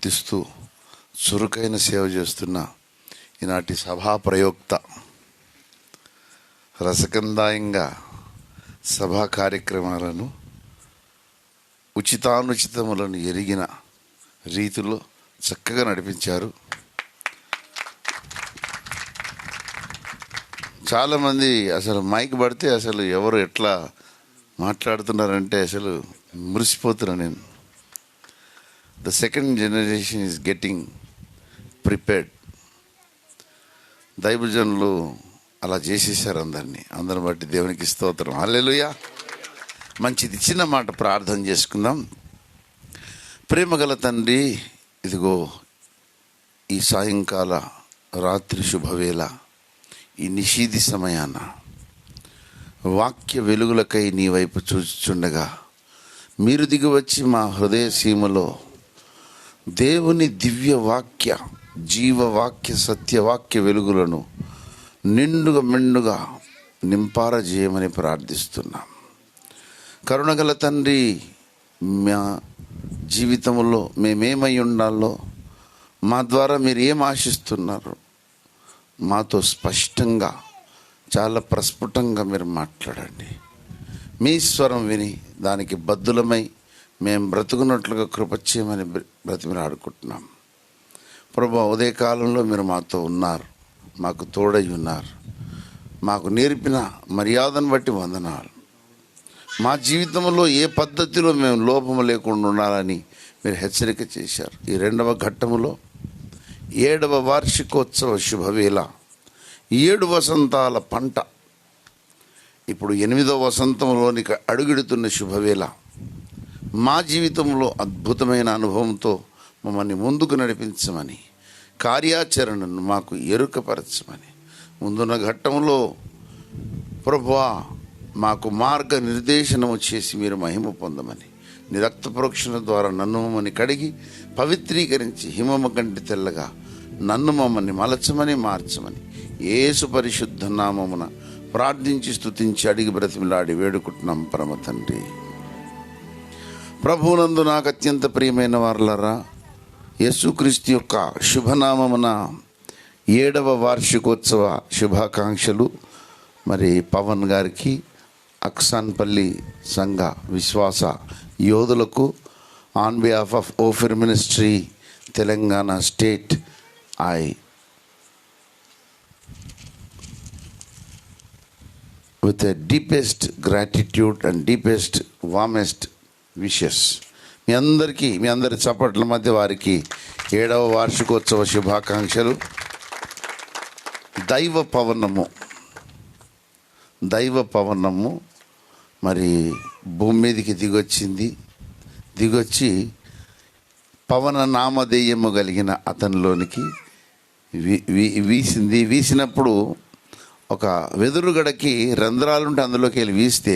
తీస్తూ చురుకైన సేవ చేస్తున్న ఈనాటి సభా ప్రయోక్త, రసకందాయంగా సభా కార్యక్రమాలను ఉచితానుచితములను ఎరిగిన రీతిలో చక్కగా నడిపించారు. చాలామంది అసలు మైక్ పడితే అసలు ఎవరు ఎట్లా మాట్లాడుతున్నారంటే అసలు మురిసిపోతున్నాను నేను. The second generation is getting prepared. దైవజనులు అలా చేసేసారు అందరిని బట్టి దేవునికి స్తోత్రం. హల్లెలూయా. మంచిది, చిన్న మాట ప్రార్థన చేసుకుందాం. ప్రేమగల తండ్రి, ఇదిగో ఈ సాయంకాల రాత్రి శుభవేళ, ఈ నిషీధి సమయాన వాక్య వెలుగులకై నీ వైపు చూచుచుండగా మీరు దిగి వచ్చి మా హృదయ సీమలో దేవుని దివ్య వాక్య, జీవవాక్య, సత్యవాక్య వెలుగులను నిండుగా మెండుగా నింపారజేయమని ప్రార్థిస్తున్నాం. కరుణగల తండ్రి, మా జీవితంలో మేమేమై ఉండాలో, మా ద్వారా మీరు ఏం ఆశిస్తున్నారు, మాతో స్పష్టంగా చాలా ప్రస్ఫుటంగా మీరు మాట్లాడండి. మీ స్వరం విని దానికి బద్దులమై మేము బ్రతుకున్నట్లుగా కృప చేయమని బ్రతిమలాడుకుంటున్నాం. ప్రభు, ఉదయకాలంలో మీరు మాతో ఉన్నారు, మాకు తోడై ఉన్నారు. మాకు నేర్పిన మర్యాదను బట్టి వందనాలు. మా జీవితంలో ఏ పద్ధతిలో మేము లోపము లేకుండా ఉండాలని మీరు హెచ్చరిక చేశారు. ఈ 2వ ఘట్టములో 7వ వార్షికోత్సవ శుభవేళ, 7 వసంతాల పంట, ఇప్పుడు 8వ వసంతంలోనికి అడుగెడుతున్న శుభవేళ, మా జీవితంలో అద్భుతమైన అనుభవంతో మమ్మల్ని ముందుకు నడిపించమని, కార్యాచరణను మాకు ఎరుకపరచమని, ముందున్న ఘట్టంలో ప్రభువా మాకు మార్గ నిర్దేశనము చేసి మీరు మహిమ పొందమని, నీ రక్త ప్రోక్షణ ద్వారా నన్ను మమ్మల్ని కడిగి పవిత్రీకరించి హిమము కంటి తెల్లగా నన్ను మమ్మల్ని మలచమని, మార్చమని యేసు పరిశుద్ధ నామమున ప్రార్థించి స్తుతించి అడిగి బ్రతిమిలాడి వేడుకుంటున్నాం పరమ తండ్రి. ప్రభువునందు నాకు అత్యంత ప్రియమైన వారలారా, యేసుక్రీస్తు యొక్క శుభనామమున 7వ వార్షికోత్సవ శుభాకాంక్షలు. మరి పవన్ గారికి, అక్సాన్పల్లి సంఘ విశ్వాస యోధులకు on behalf of Ophir ministry Telangana state, I with the deepest gratitude and deepest warmest wishes. మీ అందరి చప్పట్ల మధ్య వారికి 7వ వార్షికోత్సవ శుభాకాంక్షలు. దైవ పవనము మరి భూమి మీదకి దిగొచ్చి పవన నామధేయము కలిగిన అతనిలోనికి వీసినప్పుడు ఒక వెదురుగడకి రంధ్రాలుంటే అందులోకి వెళ్ళి వీస్తే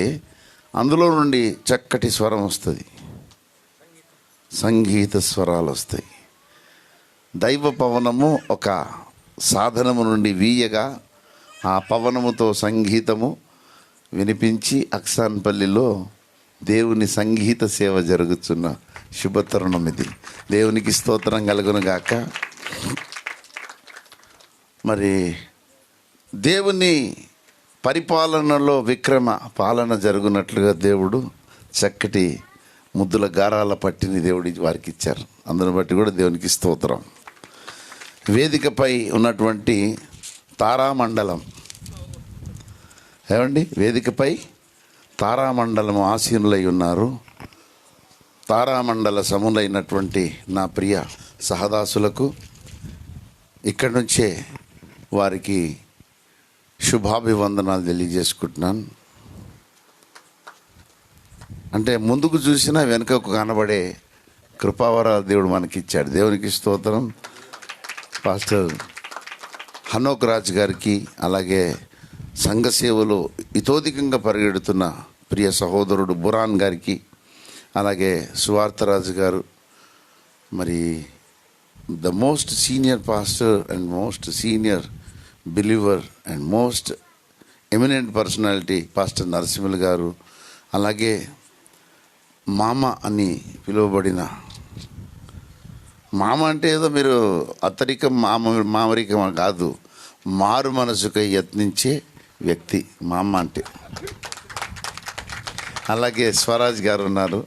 అందులో నుండి చక్కటి స్వరం వస్తుంది, సంగీత స్వరాలు వస్తాయి. దైవ పవనము ఒక సాధనము నుండి వీయగా ఆ పవనముతో సంగీతము వినిపించి అక్సాన్పల్లిలో దేవుని సంగీత సేవ జరుగుతున్న శుభతరుణం ఇది. దేవునికి స్తోత్రం కలుగును గాక. మరి దేవుని పరిపాలనలో విక్రమ పాలన జరుగునట్లుగా దేవుడు చక్కటి ముద్దుల గారాల పట్టిని దేవుడి వారికి ఇచ్చారు. అందుని బట్టి కూడా దేవునికి స్తోత్రం. వేదికపై ఉన్నటువంటి తారామండలం, ఏమండి, వేదికపై తారామండలము ఆసీనులై ఉన్నారు. తారామండల సములైనటువంటి నా ప్రియ సహదాసులకు ఇక్కడి నుంచే వారికి శుభాభివందనాలు తెలియజేసుకుంటున్నాను. అంటే ముందుకు చూసినా వెనుకకు కనబడే కృపావరాలు దేవుడు మనకిచ్చాడు. దేవునికి స్తోత్రం. పాస్టర్ హనోక్ రాజ్ గారికి, అలాగే సంఘ సేవలో ఇతోధికంగా పరిగెడుతున్న ప్రియ సహోదరుడు బురాన్ గారికి, అలాగే సువార్తరాజు గారు, మరి the most senior pastor and most senior believer and most eminent personality pastor Narasimhulu గారు, అలాగే మామ అని పిలువబడిన మామ అంటే ఏదో మీరు అత్తరికం మామరికం కాదు, మారు మనసుకై యత్నించే వ్యక్తి మామ అంటే. అలాగే స్వరాజ్ గారు ఉన్నారు.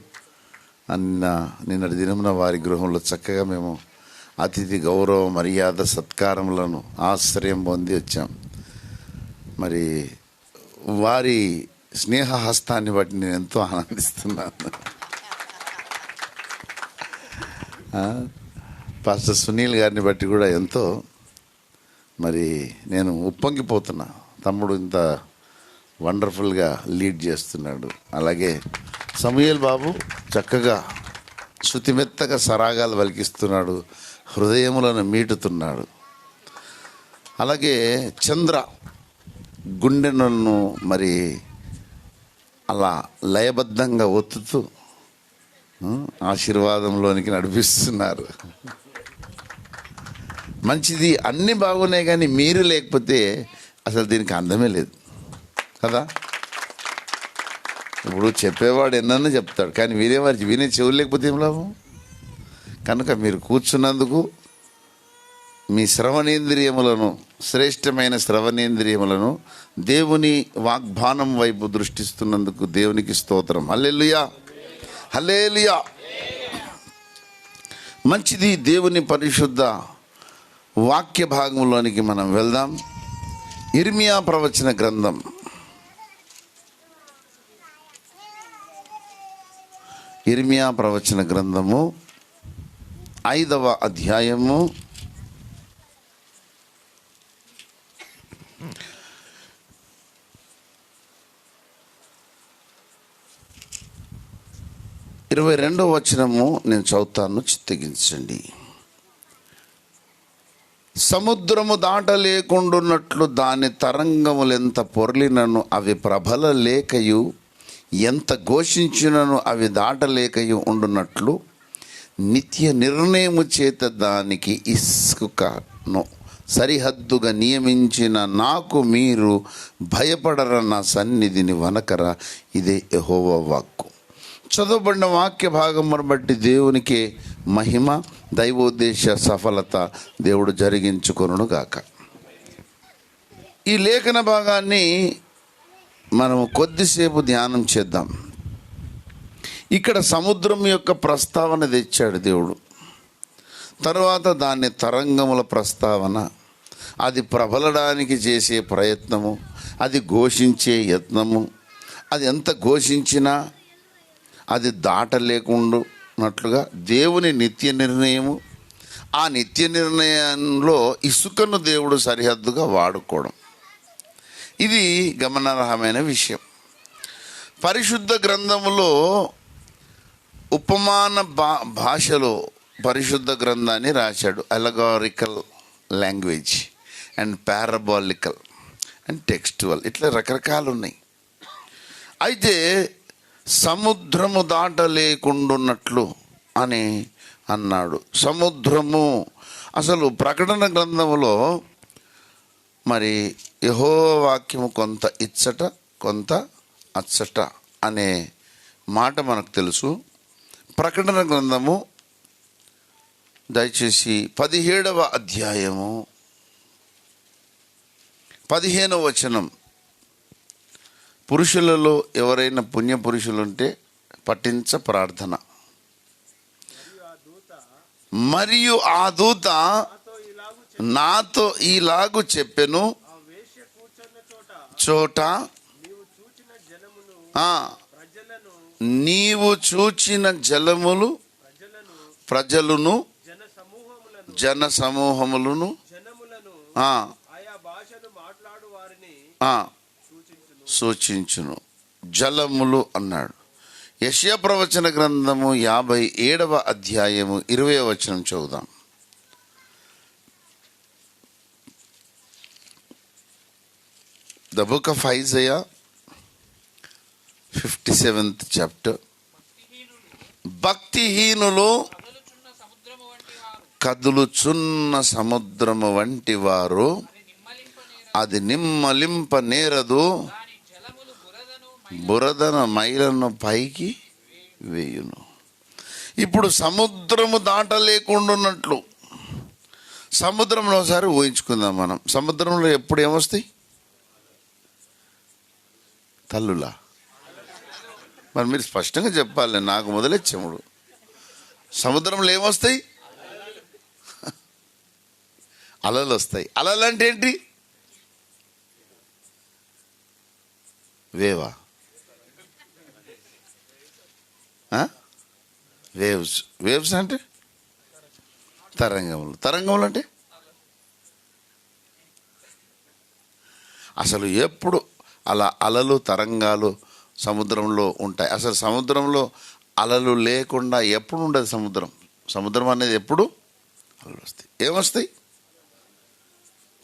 నిన్నటి దినమున వారి గృహంలో చక్కగా మేము అతిథి గౌరవ మర్యాద సత్కారములను ఆశ్రయం పొంది వచ్చాం. మరి వారి స్నేహహస్తాన్ని బట్టి నేను ఎంతో ఆనందిస్తున్నాను. పాస్టర్ సునీల్ గారిని బట్టి కూడా ఎంతో మరి నేను ఉప్పొంగిపోతున్నా. తమ్ముడు ఇంత వండర్ఫుల్గా లీడ్ చేస్తున్నాడు. అలాగే సమూయేల్ బాబు చక్కగా శృతిమెత్తగా సరాగాలు పలికిస్తున్నాడు, హృదయములను మీటుతున్నాడు. అలాగే చంద్ర గుండెలను మరి అలా లయబద్ధంగా ఒత్తుతూ ఆశీర్వాదంలోనికి నడిపిస్తున్నారు. మంచిది, అన్నీ బాగున్నాయి, కానీ మీరు లేకపోతే అసలు దీనికి అందమే లేదు కదా. ఇప్పుడు చెప్పేవాడు ఎన్నన్నా చెప్తాడు, కానీ వినే చెవులు లేకపోతే ఏం లాభం. కనుక మీరు కూర్చున్నందుకు మీ శ్రవణేంద్రియములను, శ్రేష్టమైన శ్రవణేంద్రియములను దేవుని వాగ్బానం వైపు దృష్టిస్తున్నందుకు దేవునికి స్తోత్రం. హల్లెలూయా, హల్లెలూయా. మంచిది, దేవుని పరిశుద్ధ వాక్య భాగంలోనికి మనం వెళ్దాం. ఇర్మియా ప్రవచన గ్రంథం 5వ అధ్యాయము 22వ వచనము నేను చదువుతాను, చిత్తగించండి. సముద్రము దాటలేకుండున్నట్లు దాని తరంగములెంత పొర్లినను అవి ప్రబల లేకయు, ఎంత ఘోషించినను అవి దాటలేకయు ఉండునట్లు నిత్య నిర్ణయము చేత దానికి ఇసుకను సరిహద్దుగా నియమించిన నాకు మీరు భయపడరన్న సన్నిధిని వనకరా. ఇదే యెహోవా వాక్కు. చదవబడిన వాక్య భాగమును బట్టి దేవునికి మహిమ, దైవోద్దేశ సఫలత దేవుడు జరిగించుకొనును గాక. ఈ లేఖన భాగాన్ని మనం కొద్దిసేపు ధ్యానం చేద్దాం. ఇక్కడ సముద్రం యొక్క ప్రస్తావన తెచ్చాడు దేవుడు. తర్వాత దాని తరంగముల ప్రస్తావన, అది ప్రబలడానికి చేసే ప్రయత్నము, అది ఘోషించే యత్నము, అది ఎంత ఘోషించినా అది దాటలేకుండానట్లుగా దేవుని నిత్య నిర్ణయము. ఆ నిత్య నిర్ణయంలో ఇసుకను దేవుడు సరిహద్దుగా వాడుకోవడం, ఇది గమనార్హమైన విషయం. పరిశుద్ధ గ్రంథములో ఉపమాన భాషలో పరిశుద్ధ గ్రంథాన్ని రాశాడు. అలగారికల్ లాంగ్వేజ్ అండ్ పారాబాలికల్ అండ్ టెక్స్టువల్, ఇట్లా రకరకాలు ఉన్నాయి. అయితే సముద్రము దాటలేకుండున్నట్లు అని అన్నాడు. సముద్రము అసలు ప్రకటన గ్రంథములో మరి యెహోవా వాక్యము కొంత ఇచ్చట కొంత అచ్చట అనే మాట మనకు తెలుసు. ప్రకటన గ్రంథము దయచేసి 17వ అధ్యాయము 15వ వచనం. పురుషులలో ఎవరైనా పుణ్య పురుషులుంటే పఠించ ప్రార్థన. మరియు ఆ దూత నాతో ఈలాగు చెప్పెను, చోట నీవు చూచిన జలములు ప్రజలను జన సమూహములను సూచించును. జలములు అన్నాడు. యెషయా ప్రవచన గ్రంథము 57వ అధ్యాయము 20వ వచనం చదువుదాం. The book of Isaiah 57th chapter. భక్తిహీనులు కదులుచున్న సముద్రము వంటి వారు, అది నిమ్మలింప నేరదు, బురదన మైలను పైకి వేయును. ఇప్పుడు సముద్రము దాటలేకుండా ఉన్నట్లు సముద్రంలో ఒకసారి ఊహించుకుందాం మనం. సముద్రంలో ఎప్పుడు ఏమొస్తాయి? తల్లులా? మరి మీరు స్పష్టంగా చెప్పాలి, నాకు మొదలే చెముడు. సముద్రంలో ఏమొస్తాయి? అలలు వస్తాయి. అలలు అంటే ఏంటి? వేవా? వేవ్స్. వేవ్స్ అంటే తరంగములు. తరంగములు అంటే అసలు ఎప్పుడు అలా అలలు తరంగాలు సముద్రంలో ఉంటాయి. అసలు సముద్రంలో అలలు లేకుండా ఎప్పుడు ఉండదు సముద్రం. సముద్రం అనేది ఎప్పుడు అలలు వస్తాయి. ఏమొస్తాయి?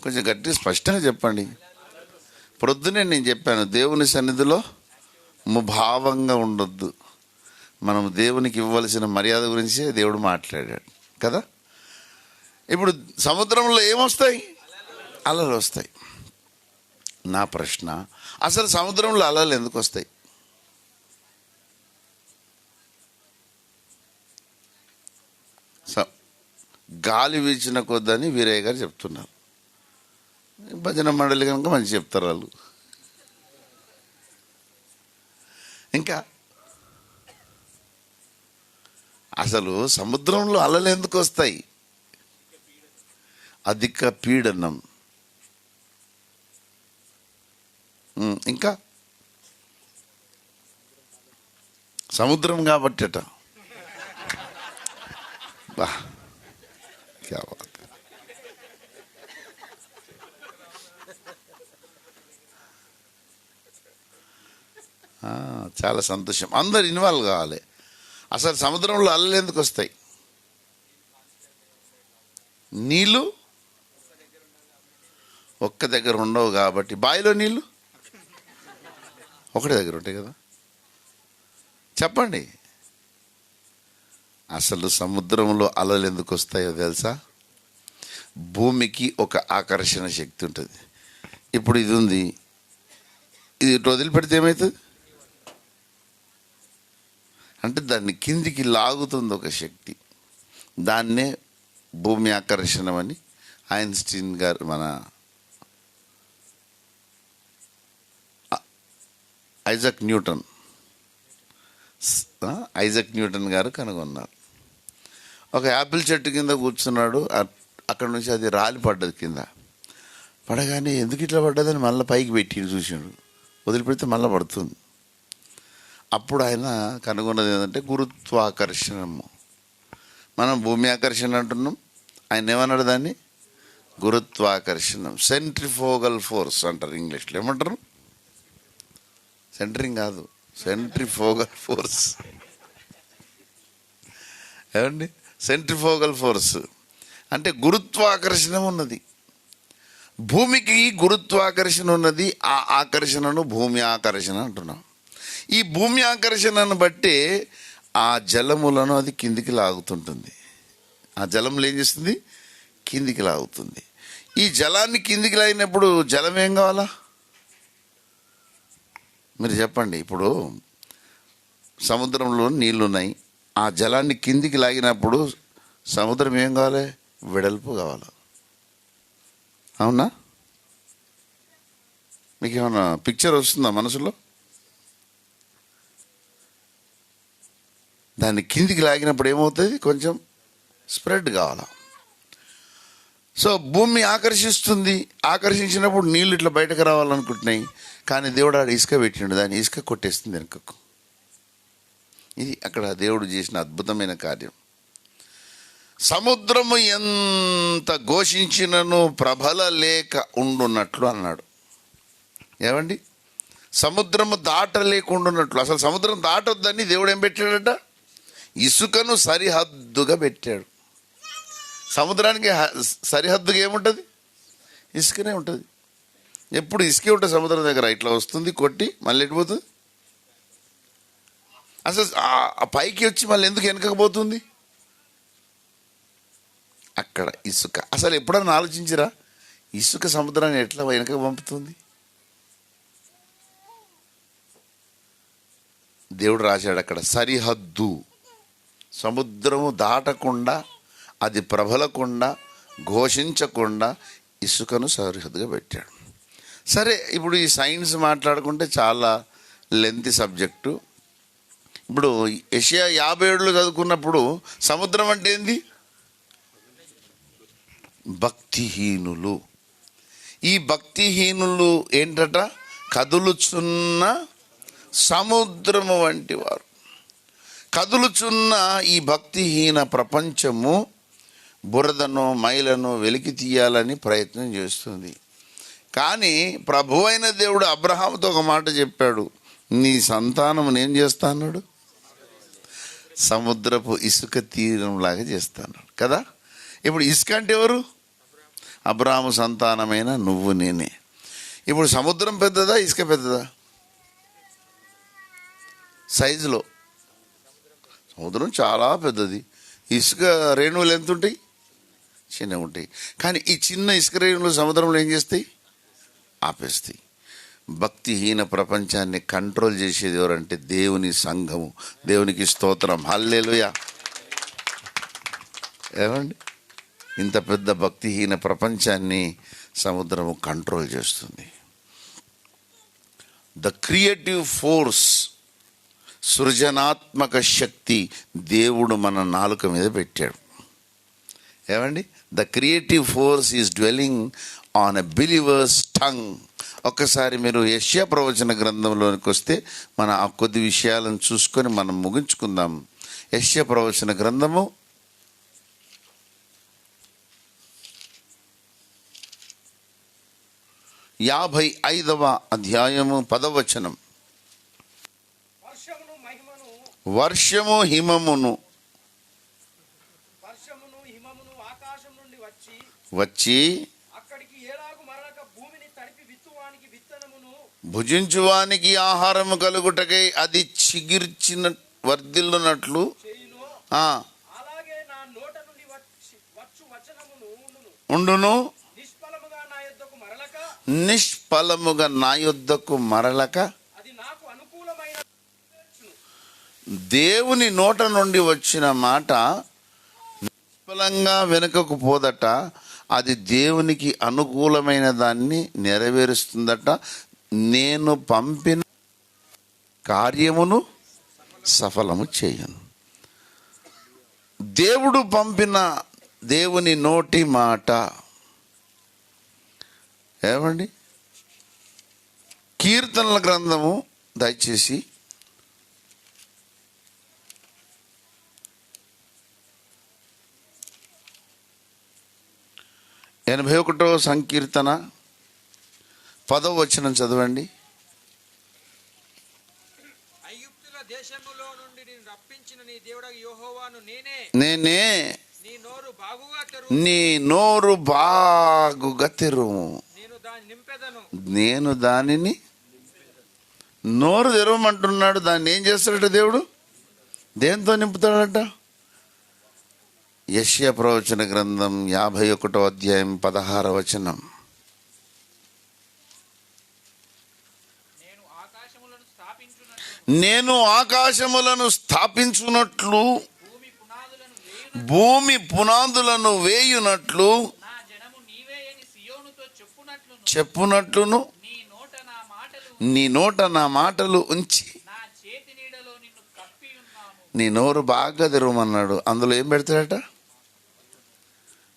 కొంచెం గట్టిగా స్పష్టంగా చెప్పండి. ప్రొద్దునే నేను చెప్పాను, దేవుని సన్నిధిలో ముభావంగా ఉండొద్దు. మనం దేవునికి ఇవ్వవలసిన మర్యాద గురించి దేవుడు మాట్లాడాడు కదా. ఇప్పుడు సముద్రంలో ఏమొస్తాయి? అలలు వస్తాయి. నా ప్రశ్న, అసలు సముద్రంలో అలలు ఎందుకు వస్తాయి? గాలి వీచిన కొద్దని వీరయ్య గారు చెప్తున్నారు. భజన మండలి కనుక మంచి చెప్తారు వాళ్ళు. ఇంకా అసలు సముద్రంలో అలలు ఎందుకు వస్తాయి? అధిక పీడనం. ఇంకా సముద్రం కాబట్టట. బా క్యా బాత్. చాలా సంతోషం. అందరు ఇన్వాల్వ్ కావాలి. అసలు సముద్రంలో అలలు ఎందుకు వస్తాయి? నీళ్ళు ఒక్క దగ్గర ఉండవు కాబట్టి. బావిలో నీళ్ళు ఒకటి దగ్గర ఉంటాయి కదా. చెప్పండి, అసలు సముద్రంలో అలలు ఎందుకు వస్తాయో తెలుసా? భూమికి ఒక ఆకర్షణ శక్తి ఉంటుంది. ఇప్పుడు ఇది ఉంది, ఇది వదిలిపెడితే ఏమవుతుంది? అంటే దాన్ని కిందికి లాగుతుంది ఒక శక్తి. దాన్నే భూమి ఆకర్షణం అని ఐన్స్టీన్ గారు, మన ఐజాక్ న్యూటన్ గారు కనుగొన్నారు. ఒక యాపిల్ చెట్టు కింద కూర్చున్నాడు. అక్కడ నుంచి అది రాలి పడ్డది. కింద పడగానే ఎందుకు ఇట్లా పడ్డదని మళ్ళీ పైకి పెట్టి చూసాడు. వదిలిపెడితే మళ్ళీ పడుతుంది. అప్పుడు ఆయన కనుగొన్నది ఏంటంటే గురుత్వాకర్షణము. మనం భూమి ఆకర్షణ అంటున్నాం, ఆయన ఏమన్నాడు దాన్ని? గురుత్వాకర్షణం. సెంట్రిఫోగల్ ఫోర్స్ అంటారు ఇంగ్లీష్లో. ఏమంటారు? సెంటరింగ్ కాదు, సెంట్రిఫోగల్ ఫోర్స్. ఏమండి? సెంట్రిఫోగల్ ఫోర్స్ అంటే గురుత్వాకర్షణ ఉన్నది. భూమికి గురుత్వాకర్షణ ఉన్నది. ఆ ఆకర్షణను భూమి ఆకర్షణ అంటున్నాం. ఈ భూమి ఆకర్షణను బట్టి ఆ జలములను అది కిందికి లాగుతుంటుంది. ఆ జలములు ఏం చేస్తుంది? కిందికి లాగుతుంది. ఈ జలాన్ని కిందికి లాగినప్పుడు జలం ఏం కావాలా? మీరు చెప్పండి. ఇప్పుడు సముద్రంలో నీళ్ళు ఉన్నాయి. ఆ జలాన్ని కిందికి లాగినప్పుడు సముద్రం ఏం కావాలి? వెడల్పు కావాలి. అవునా? మీకు ఏమన్నా పిక్చర్ వస్తుందా మనసులో? దాన్ని కిందికి లాగినప్పుడు ఏమవుతుంది? కొంచెం స్ప్రెడ్ కావాలా. సో భూమి ఆకర్షిస్తుంది. ఆకర్షించినప్పుడు నీళ్ళు ఇట్లా బయటకు రావాలనుకుంటున్నాయి. కానీ దేవుడు ఆడ ఇసుక పెట్టిండు, దాన్ని ఇసుక కొట్టేస్తుంది వెనుకకు. ఇది అక్కడ దేవుడు చేసిన అద్భుతమైన కార్యం. సముద్రము ఎంత ఘోషించినను ప్రబల లేక ఉండున్నట్లు అన్నాడు. ఏమండి? సముద్రము దాటలేకుండాన్నట్లు. అసలు సముద్రం దాటొద్దని దేవుడు ఏం పెట్టాడట? ఇసుకను సరిహద్దుగా పెట్టాడు. సముద్రానికి సరిహద్దుగా ఏముంటుంది? ఇసుకనే ఉంటుంది. ఎప్పుడు ఇసుకే ఉంటుంది సముద్రం దగ్గర. ఇట్లా వస్తుంది, కొట్టి మళ్ళీ ఎట్టిపోతుంది. అసలు ఆ పైకి వచ్చి మళ్ళీ ఎందుకు వెనకపోతుంది? అక్కడ ఇసుక. అసలు ఎప్పుడన్నా ఆలోచించిరా? ఇసుక సముద్రాన్ని ఎట్లా వెనక పంపుతుంది? దేవుడు రాశాడు అక్కడ సరిహద్దు. సముద్రము దాటకుండా, అది ప్రబలకుండా, ఘోషించకుండా ఇసుకను సరిహద్దుగా పెట్టాడు. సరే, ఇప్పుడు ఈ సైన్స్ మాట్లాడుకుంటే చాలా లెంతీ సబ్జెక్టు. ఇప్పుడు యెషయా 57 చదువుకున్నప్పుడు సముద్రం అంటే ఏంది? భక్తిహీనులు. ఈ భక్తిహీనులు ఏంటట? కదులుచున్న సముద్రము వంటి వారు. కదులుచున్న ఈ భక్తిహీన ప్రపంచము బురదను, మైలను వెలికి తీయాలని ప్రయత్నం చేస్తుంది. కానీ ప్రభు అయిన దేవుడు అబ్రహాముతో ఒక మాట చెప్పాడు, నీ సంతానం నేను చేస్తా అన్నాడు, సముద్రపు ఇసుక తీరంలాగా చేస్తాను కదా. ఇప్పుడు ఇసుక అంటే ఎవరు? అబ్రహాము సంతానమైన నువ్వు నేనే. ఇప్పుడు సముద్రం పెద్దదా, ఇసుక పెద్దదా? సైజులో సముద్రం చాలా పెద్దది. ఇసుక రేణువులు ఎంత ఉంటాయి? చిన్నగా ఉంటాయి. కానీ ఈ చిన్న ఇసుక రేణువులు సముద్రంలో ఏం చేస్తాయి? ఆపేస్తాయి. భక్తిహీన ప్రపంచాన్ని కంట్రోల్ చేసేది ఎవరంటే దేవుని సంఘము. దేవునికి స్తోత్రం, హల్లెలూయా. ఏమండి, ఇంత పెద్ద భక్తిహీన ప్రపంచాన్ని సముద్రము కంట్రోల్ చేస్తుంది. ద క్రియేటివ్ ఫోర్స్, సృజనాత్మక శక్తి దేవుడు మన నాలుక మీద పెట్టాడు. ఏమండి, the creative force is dwelling on a believers tongue. ఒక్కసారి మీరు యెషయా ప్రవచన గ్రంథంలోనికి వస్తే మన ఆ కొద్ది విషయాలను చూసుకొని మనం ముగించుకుందాం. యెషయా ప్రవచన గ్రంథము 55వ అధ్యాయము 10వ వచనం. వర్షము హిమమును ఆకాశం నుండి వచ్చి అక్కడికి ఏలాగు మరలక భూమిని తడిపి విత్తువానికి విత్తనమును, భుజించువానికి ఆహారము కలుగుటకై అది చిగిర్చిన వర్ధిల్లునట్లు అలాగే నా నోట నుండి వచ్చు వచనమును ఉండును, నిష్ఫలముగా నా యొద్దకు మరలక, నిష్ఫలముగా నా యొద్దకు మరలక. అది నాకు అనుకూలమైన. దేవుని నోట నుండి వచ్చిన మాట నిష్ఫలంగా వెనుకకు పోదట. అది దేవునికి అనుకూలమైన దాన్ని నెరవేరుస్తుందట. నేను పంపిన కార్యమును సఫలము చేయను. దేవుడు పంపిన దేవుని నోటి మాట. ఏమండి, కీర్తనల గ్రంథము దయచేసి 81వ సంకీర్తన 10వ వచనం చదవండి. ఐగుప్తుల దేశములో నుండి నిన్ను రప్పించిన నీ దేవుడగు యెహోవాను నేనే. నీ నోరు బాగుగా తెరువు. నీ నోరు బాగుగా తెరువు. నేను దాన్ని నింపెదను. నేను దానిని నోరు తెరవమంటున్నాడు. దాన్ని ఏం చేస్తాడట దేవుడు? దేంతో నింపుతాడట? యెషయా ప్రవచన గ్రంథం 51వ అధ్యాయం 16వ వచనం. నేను ఆకాశములను స్థాపించునట్లు, భూమి పునాదులను వేయునట్లు చెప్పునట్లును నీ నోట నా మాటలు ఉంచి. నీ నోరు బాగా తెరవమన్నాడు. అందులో ఏం పెడతాడట?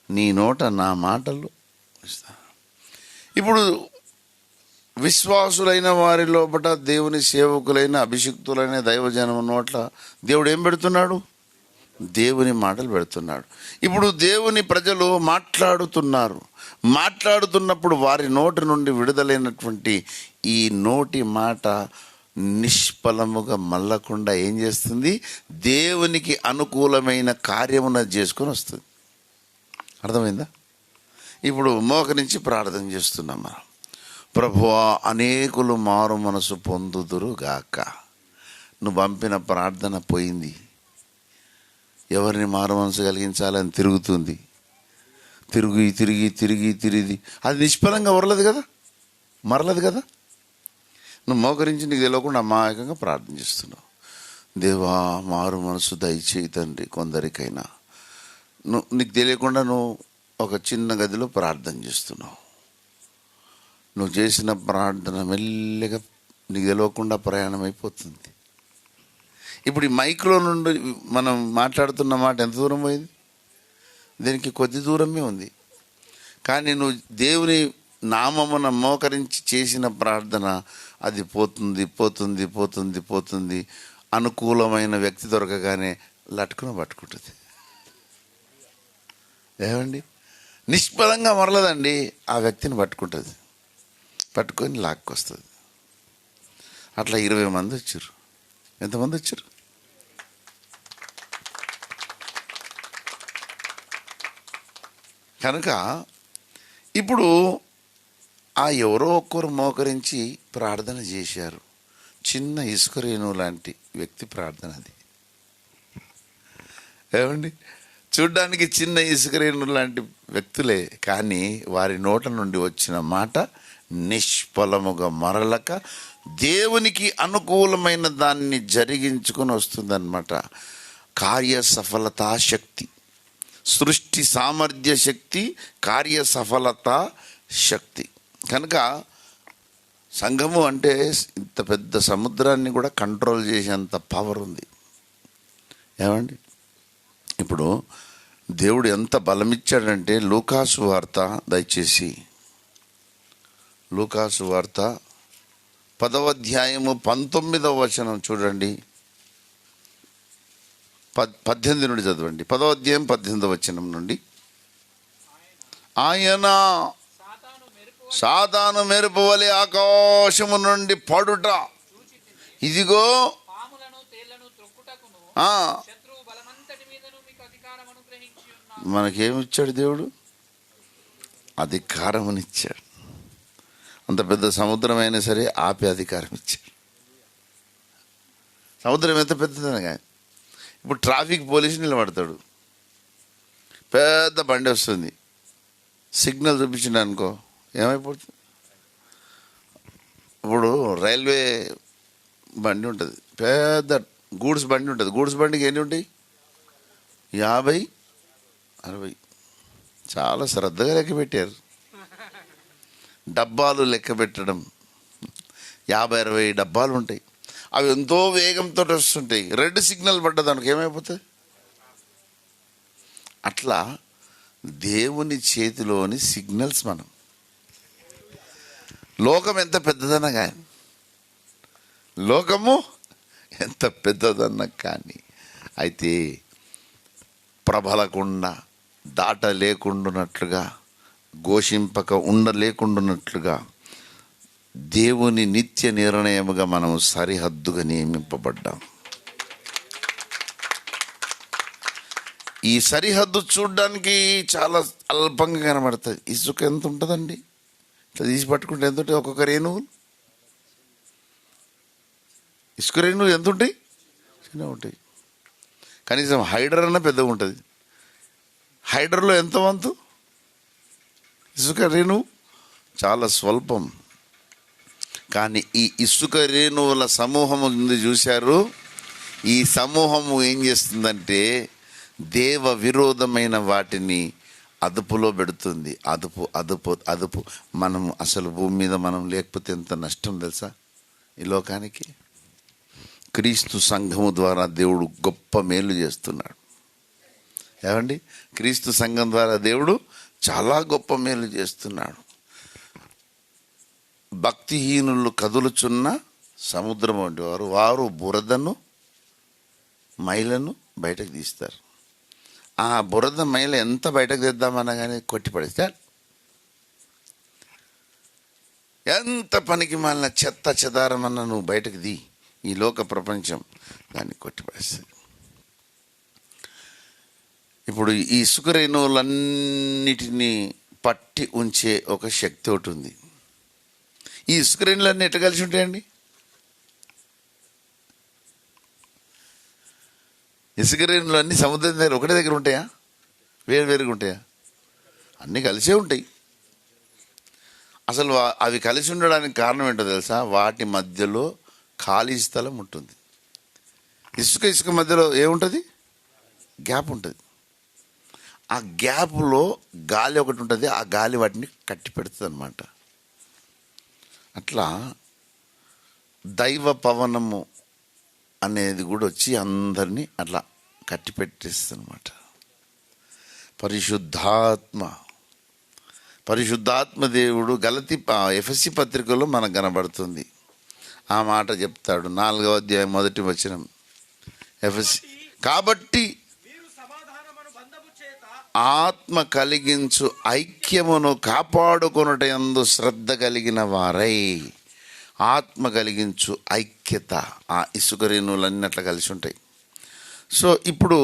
నీ నోట నా మాటలు. ఇప్పుడు విశ్వాసులైన వారి లోపల, దేవుని సేవకులైన అభిషిక్తులైన దైవజనం నోట్ల దేవుడు ఏం పెడుతున్నాడు? దేవుని మాటలు పెడుతున్నాడు. ఇప్పుడు దేవుని ప్రజలు మాట్లాడుతున్నప్పుడు వారి నోటి నుండి విడుదలైనటువంటి ఈ నోటి మాట నిష్ఫలముగా మల్లకుండా ఏం చేస్తుంది? దేవునికి అనుకూలమైన కార్యమున చేసుకొని వస్తుంది. అర్థమైందా? ఇప్పుడు మోకరించి ప్రార్థన చేస్తున్నాం మనం. ప్రభువా, అనేకులు మారు మనసు పొందుదురు గాక. నువ్వు పంపిన ప్రార్థన పోయింది. ఎవరిని మారు మనసు కలిగించాలని తిరుగుతుంది. తిరిగి అది నిష్ఫలంగా మరలదు కదా. నువ్వు మోకరించి నీకు తెలియకుండా అమాయకంగా ప్రార్థన చేస్తున్నావు. దేవా మారు మనసు దయచేయి తండ్రి. కొందరికైనా నీకు తెలియకుండా నువ్వు ఒక చిన్న గదిలో ప్రార్థన చేస్తున్నావు. నువ్వు చేసిన ప్రార్థన మెల్లగా నీకు తెలియకుండా ప్రయాణం అయిపోతుంది. ఇప్పుడు ఈ మైక్లో నుండి మనం మాట్లాడుతున్న మాట ఎంత దూరం పోయింది? దీనికి కొద్ది దూరమే ఉంది. కానీ నువ్వు దేవుని నామమున మోకరించి చేసిన ప్రార్థన అది పోతుంది పోతుంది పోతుంది పోతుంది. అనుకూలమైన వ్యక్తి దొరకగానే లటుకున పట్టుకుంటుంది. ఏమండి, నిష్ఫలంగా మరలదండి, ఆ వ్యక్తిని పట్టుకుంటుంది, పట్టుకొని లాక్కొస్తుంది. అట్లా 20 మంది వచ్చారు. ఎంతమంది వచ్చారు? కనుక ఇప్పుడు ఆ ఎవరో ఒక్కరు మోకరించి ప్రార్థన చేశారు. చిన్న ఇసుక రేణువు లాంటి వ్యక్తి ప్రార్థన అది. ఏమండి, చూడ్డానికి చిన్న ఇసుక రేణువు లాంటి వ్యక్తులే, కానీ వారి నోట నుండి వచ్చిన మాట నిష్ఫలముగా మరలక దేవునికి అనుకూలమైన దాన్ని జరిగించుకొని వస్తుందన్నమాట. కార్య సఫలతా శక్తి, సృష్టి సామర్థ్య శక్తి, కార్య సఫలతా శక్తి. కనుక సంఘము అంటే ఇంత పెద్ద సముద్రాన్ని కూడా కంట్రోల్ చేసేంత పవర్ ఉంది. ఏమండి, ఇప్పుడు దేవుడు ఎంత బలమిచ్చాడంటే లూకాసు వార్త, దయచేసి లూకాసు వార్త 10వ అధ్యాయము 19వ వచనం చూడండి. 18 నుండి చదవండి. 10వ అధ్యాయం 18వ వచనం నుండి. ఆయన సాతాను మెరుపు వలె ఆకాశము నుండి పడుట, ఇదిగో మనకేమిచ్చాడు దేవుడు? అధికారమునిచ్చాడు. అంత పెద్ద సముద్రం అయినా సరే ఆపే అధికారం ఇచ్చాడు. సముద్రం ఎంత పెద్దదన కానీ ఇప్పుడు ట్రాఫిక్ పోలీసు నిలబడతాడు, పెద్ద బండి వస్తుంది, సిగ్నల్ చూపించిండు అనుకో, ఏమైపోతుంది? ఇప్పుడు రైల్వే బండి ఉంటుంది, పెద్ద గూడ్స్ బండి ఉంటుంది. గూడ్స్ బండికి ఎన్ని ఉంటాయి? 50, 60. చాలా శ్రద్ధగా లెక్క పెట్టారు. డబ్బాలు లెక్క పెట్టడం 50, 60 డబ్బాలు ఉంటాయి. అవి ఎంతో వేగంతో వస్తుంటాయి. రెడ్ సిగ్నల్ పడ్డదానికి ఏమైపోతుంది? అట్లా దేవుని చేతిలోని సిగ్నల్స్ మనం. లోకం ఎంత పెద్దదన్నా కానీ, లోకము ఎంత పెద్దదన్నా కానీ, అయితే ప్రబలకుండా దాట లేకుండానట్లుగా, ఘోషింపక ఉండలేకుండానట్లుగా దేవుని నిత్య నిర్ణయముగా మనము సరిహద్దుగా నియమింపబడ్డాం. ఈ సరిహద్దు చూడడానికి చాలా అల్పంగా కనబడుతుంది. ఇసుక ఎంత ఉంటుందండి? ఇట్లా తీసి పట్టుకుంటే ఎంత ఉంటాయి? ఒక్కొక్క రేణువు, ఇసుక రేణువు ఎంత ఉంటాయి? చిన్నగా ఉంటాయి. కనీసం హైడ్రర్ అన్న పెద్దగా ఉంటుంది. హైడ్రర్లో ఎంత వంతు? ఇసుక రేణువు చాలా స్వల్పం. కానీ ఈ ఇసుక రేణువుల సమూహము ఉంది చూశారు. ఈ సమూహము ఏం చేస్తుందంటే దేవ విరోధమైన వాటిని అదుపులో పెడుతుంది. అదుపు అదుపు అదుపు. మనం అసలు భూమి మీద మనం లేకపోతే ఎంత నష్టం తెలుసా ఈ లోకానికి? క్రీస్తు సంఘము ద్వారా దేవుడు గొప్ప మేలు చేస్తున్నాడు. ఏమండి, క్రీస్తు సంఘం ద్వారా దేవుడు చాలా గొప్ప మేలు చేస్తున్నాడు. భక్తిహీనులు కదులుచున్న సముద్రం వంటి వారు బురదను మైలను బయటకు తీస్తారు. ఆ బురద మైల ఎంత బయటకు తెద్దామన్నా కానీ కొట్టిపడేస్తారు. ఎంత పనికి మాలిన చెత్త చెదారమన్నా నువ్వు బయటకు దీ, ఈ లోక ప్రపంచం దాన్ని కొట్టిపడేస్తుంది. ఇప్పుడు ఈ ఇసుక రేణువులన్నిటినీ పట్టి ఉంచే ఒక శక్తి ఒకటి ఉంది. ఈ ఇసుక రేణులన్నీ ఎట్ట కలిసి ఉంటాయండి? ఇసుక రేణులు అన్నీ సముద్రం దగ్గర ఒకటే దగ్గర ఉంటాయా? వేరువేరుగా ఉంటాయా? అన్నీ కలిసే ఉంటాయి. అసలు అవి కలిసి ఉండడానికి కారణం ఏంటో తెలుసా? వాటి మధ్యలో ఖాళీ స్థలం ఉంటుంది. ఇసుక ఇసుక మధ్యలో ఏముంటుంది? గ్యాప్ ఉంటుంది. ఆ గ్యాప్లో గాలి ఒకటి ఉంటుంది, ఆ గాలి వాటిని కట్టి పెడుతుంది అన్నమాట. అట్లా దైవ పవనము అనేది కూడా వచ్చి అందరినీ అట్లా కట్టి పెట్టేస్తుంది అన్నమాట. పరిశుద్ధాత్మ దేవుడు ఎఫెసీ పత్రికలో మనకు కనబడుతుంది. ఆ మాట చెప్తాడు, 4వ అధ్యాయం 1వ వచనం. ఎఫెసీ, కాబట్టి మీరు సమాధానమును బంధము చేత ఆత్మ కలిగించు ఐక్యమును కాపాడుకొనుటయందు శ్రద్ధ కలిగిన వారై. ఆత్మ కలిగించు ఐక్యత, ఆ ఇసుక రేణువులన్నీ అట్లా కలిసి ఉంటాయి. సో ఇప్పుడు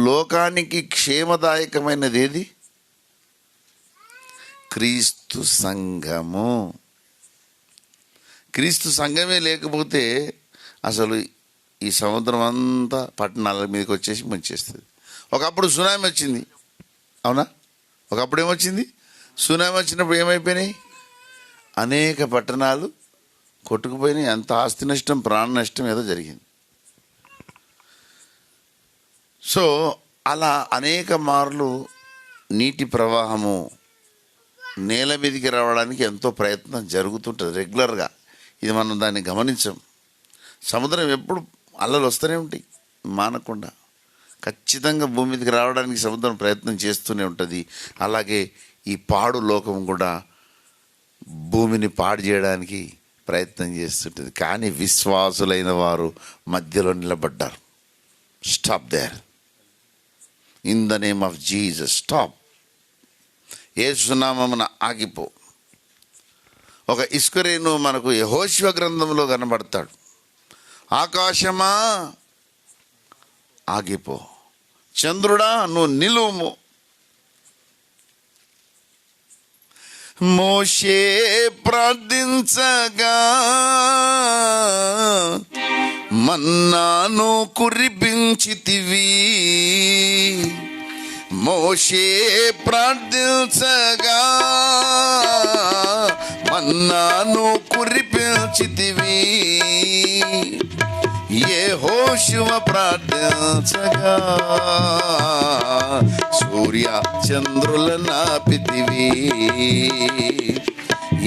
లోకానికి క్షేమదాయకమైనది ఏది? క్రీస్తు సంఘము. క్రీస్తు సంఘమే లేకపోతే అసలు ఈ సముద్రం అంతా పట్టణాల మీదకి వచ్చేసి ముంచేస్తుంది. ఒకప్పుడు సునామీ వచ్చింది, అవునా? ఒకప్పుడు ఏమొచ్చింది? సునామీ వచ్చినప్పుడు ఏమైపోయినాయి? అనేక పట్టణాలు కొట్టుకుపోయినాయి. ఎంత ఆస్తి నష్టం, ప్రాణ నష్టం ఏదో జరిగింది. సో అలా అనేక మార్లు నీటి ప్రవాహము నేల మీదకి రావడానికి ఎంతో ప్రయత్నం జరుగుతుంటుంది రెగ్యులర్గా. ఇది మనం దాన్ని గమనించం. సముద్రం ఎప్పుడు అలలు వస్తూనే ఉంటాయి మానకుండా. ఖచ్చితంగా భూమి మీదకి రావడానికి సముద్రం ప్రయత్నం చేస్తూనే ఉంటుంది. అలాగే ఈ పాడు లోకం కూడా భూమిని పాడు చేయడానికి ప్రయత్నం చేస్తుంటుంది. కానీ విశ్వాసులైన వారు మధ్యలో నిలబడ్డారు. Stop there, in the name of Jesus stop. Yesu నామమున ఆగిపో. ఒక ఇసుక రేణువు మనకు యెహోషువ గ్రంథంలో కనబడతాడు. ఆకాశమా ఆగిపో, చంద్రుడా నువ్వు నిలువుము. మోషే ప్రార్థించగా మన్నాను కురిపించితివి. మోషే ప్రార్థించగా మన్నాను కురిపించితివి. యెహోషువ ప్రార్థించగా సూర్య చంద్రుల నాపితివి.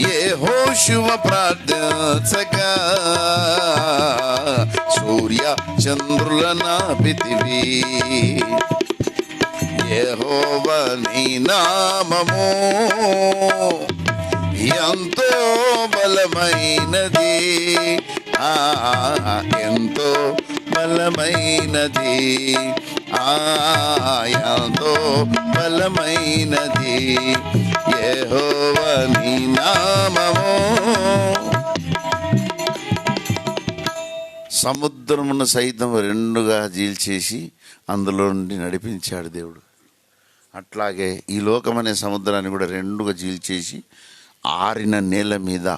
యెహోషువ ప్రార్థించగా సూర్య చంద్రుల నాపితివి. యెహోవా నీ నామము ఎంతో బలమైనది, ఎంతో బలమైనది, ఎంతో బలమైనది. యెహోవా నీ నామము. సముద్రమును సైతం రెండుగా చీల్చేసి అందులో నుండి నడిపించాడు దేవుడు. అట్లాగే ఈ లోకమనే సముద్రాన్ని కూడా రెండుగా చీల్చేసి ఆరిన నేల మీద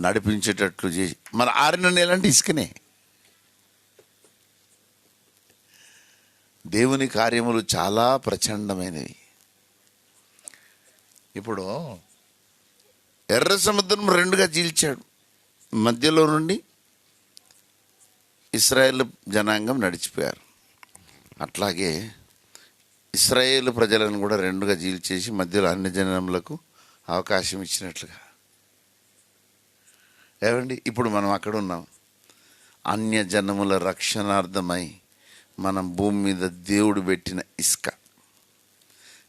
నడిపించేటట్లు చేసి, మన ఆరిన నేల అంటే ఇసుకనే. దేవుని కార్యములు చాలా ప్రచండమైనవి. ఇప్పుడు ఎర్ర సముద్రం రెండుగా చీల్చాడు. మధ్యలో నుండి ఇశ్రాయేలు జనాంగం నడిచిపోయారు. అట్లాగే ఇశ్రాయేలు ప్రజలను కూడా రెండుగా చీల్చేసి మధ్యలో అన్ని జనములకు అవకాశం ఇచ్చినట్లుగా. ఏమండి, ఇప్పుడు మనం అక్కడ ఉన్నాం. అన్య జనముల రక్షణార్థమై మనం భూమి మీద దేవుడు పెట్టిన ఇసుక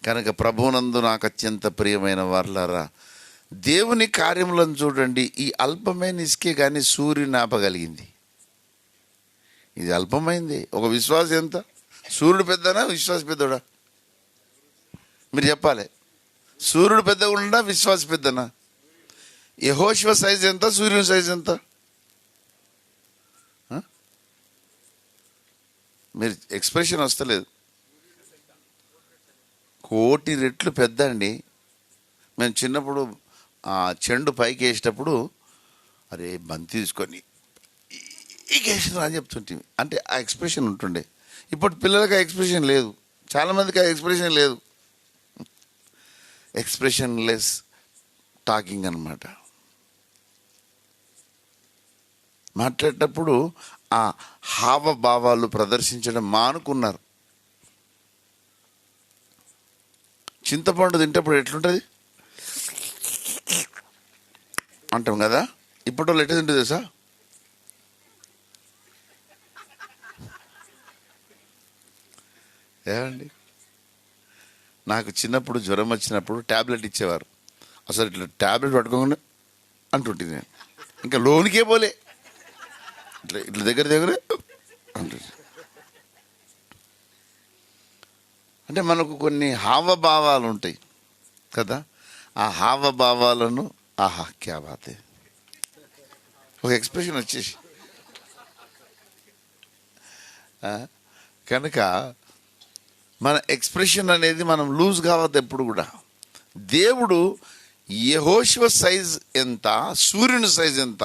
కనుక ప్రభువునందు నాకు అత్యంత ప్రియమైన వారలారా, దేవుని కార్యములను చూడండి. ఈ అల్పమైన ఇసుకే కానీ సూర్యుని ఆపగలిగింది. ఇది అల్పమైంది. ఒక విశ్వాసం ఎంత? సూర్యుడు పెద్దనా విశ్వాస పెద్దోడా? మీరు చెప్పాలి. సూర్యుడు పెద్దగా ఉండా విశ్వాస పెద్దనా? యెహోషువ సైజ్ ఎంత, సూర్యుని సైజ్ ఎంత? మీరు ఎక్స్ప్రెషన్ వస్తలేదు. 1,000,000 రెట్లు పెద్ద అండి. మేము చిన్నప్పుడు చెండు పైకి వేసేటప్పుడు అరే బంతి తీసుకొని ఈకేసిన అని చెప్తుంటే అంటే ఆ ఎక్స్ప్రెషన్ ఉంటుండే. ఇప్పుడు పిల్లలకి ఆ ఎక్స్ప్రెషన్ లేదు. చాలామందికి ఆ ఎక్స్ప్రెషన్ లేదు. ఎక్స్ప్రెషన్ లెస్ టాకింగ్ అన్నమాట. మాట్లాడేటప్పుడు ఆ హావభావాలు ప్రదర్శించడం మానుకున్నారు. చింతపండు తింటప్పుడు ఎట్లుంటుంది అంటాం కదా, ఇప్పటి వాళ్ళు ఎట్లా తింటుంది సార్? ఏమండి, నాకు చిన్నప్పుడు జ్వరం వచ్చినప్పుడు ట్యాబ్లెట్ ఇచ్చేవారు. అసలు ఇట్లా ట్యాబ్లెట్ పట్టుకోకుండా అంటుంటుంది, నేను ఇంకా లోనికే పోలే, ఇట్లా ఇట్లా దగ్గర అంటుంది. అంటే మనకు కొన్ని హావభావాలు ఉంటాయి కదా, ఆ హావభావాలను ఆహా క్యా బాతే ఒక ఎక్స్ప్రెషన్ వచ్చేసి కనుక మన ఎక్స్ప్రెషన్ అనేది మనం లూజ్ కావద్దు ఎప్పుడు కూడా. దేవుడు యెహోషువ సైజ్ ఎంత, సూర్యుని సైజ్ ఎంత?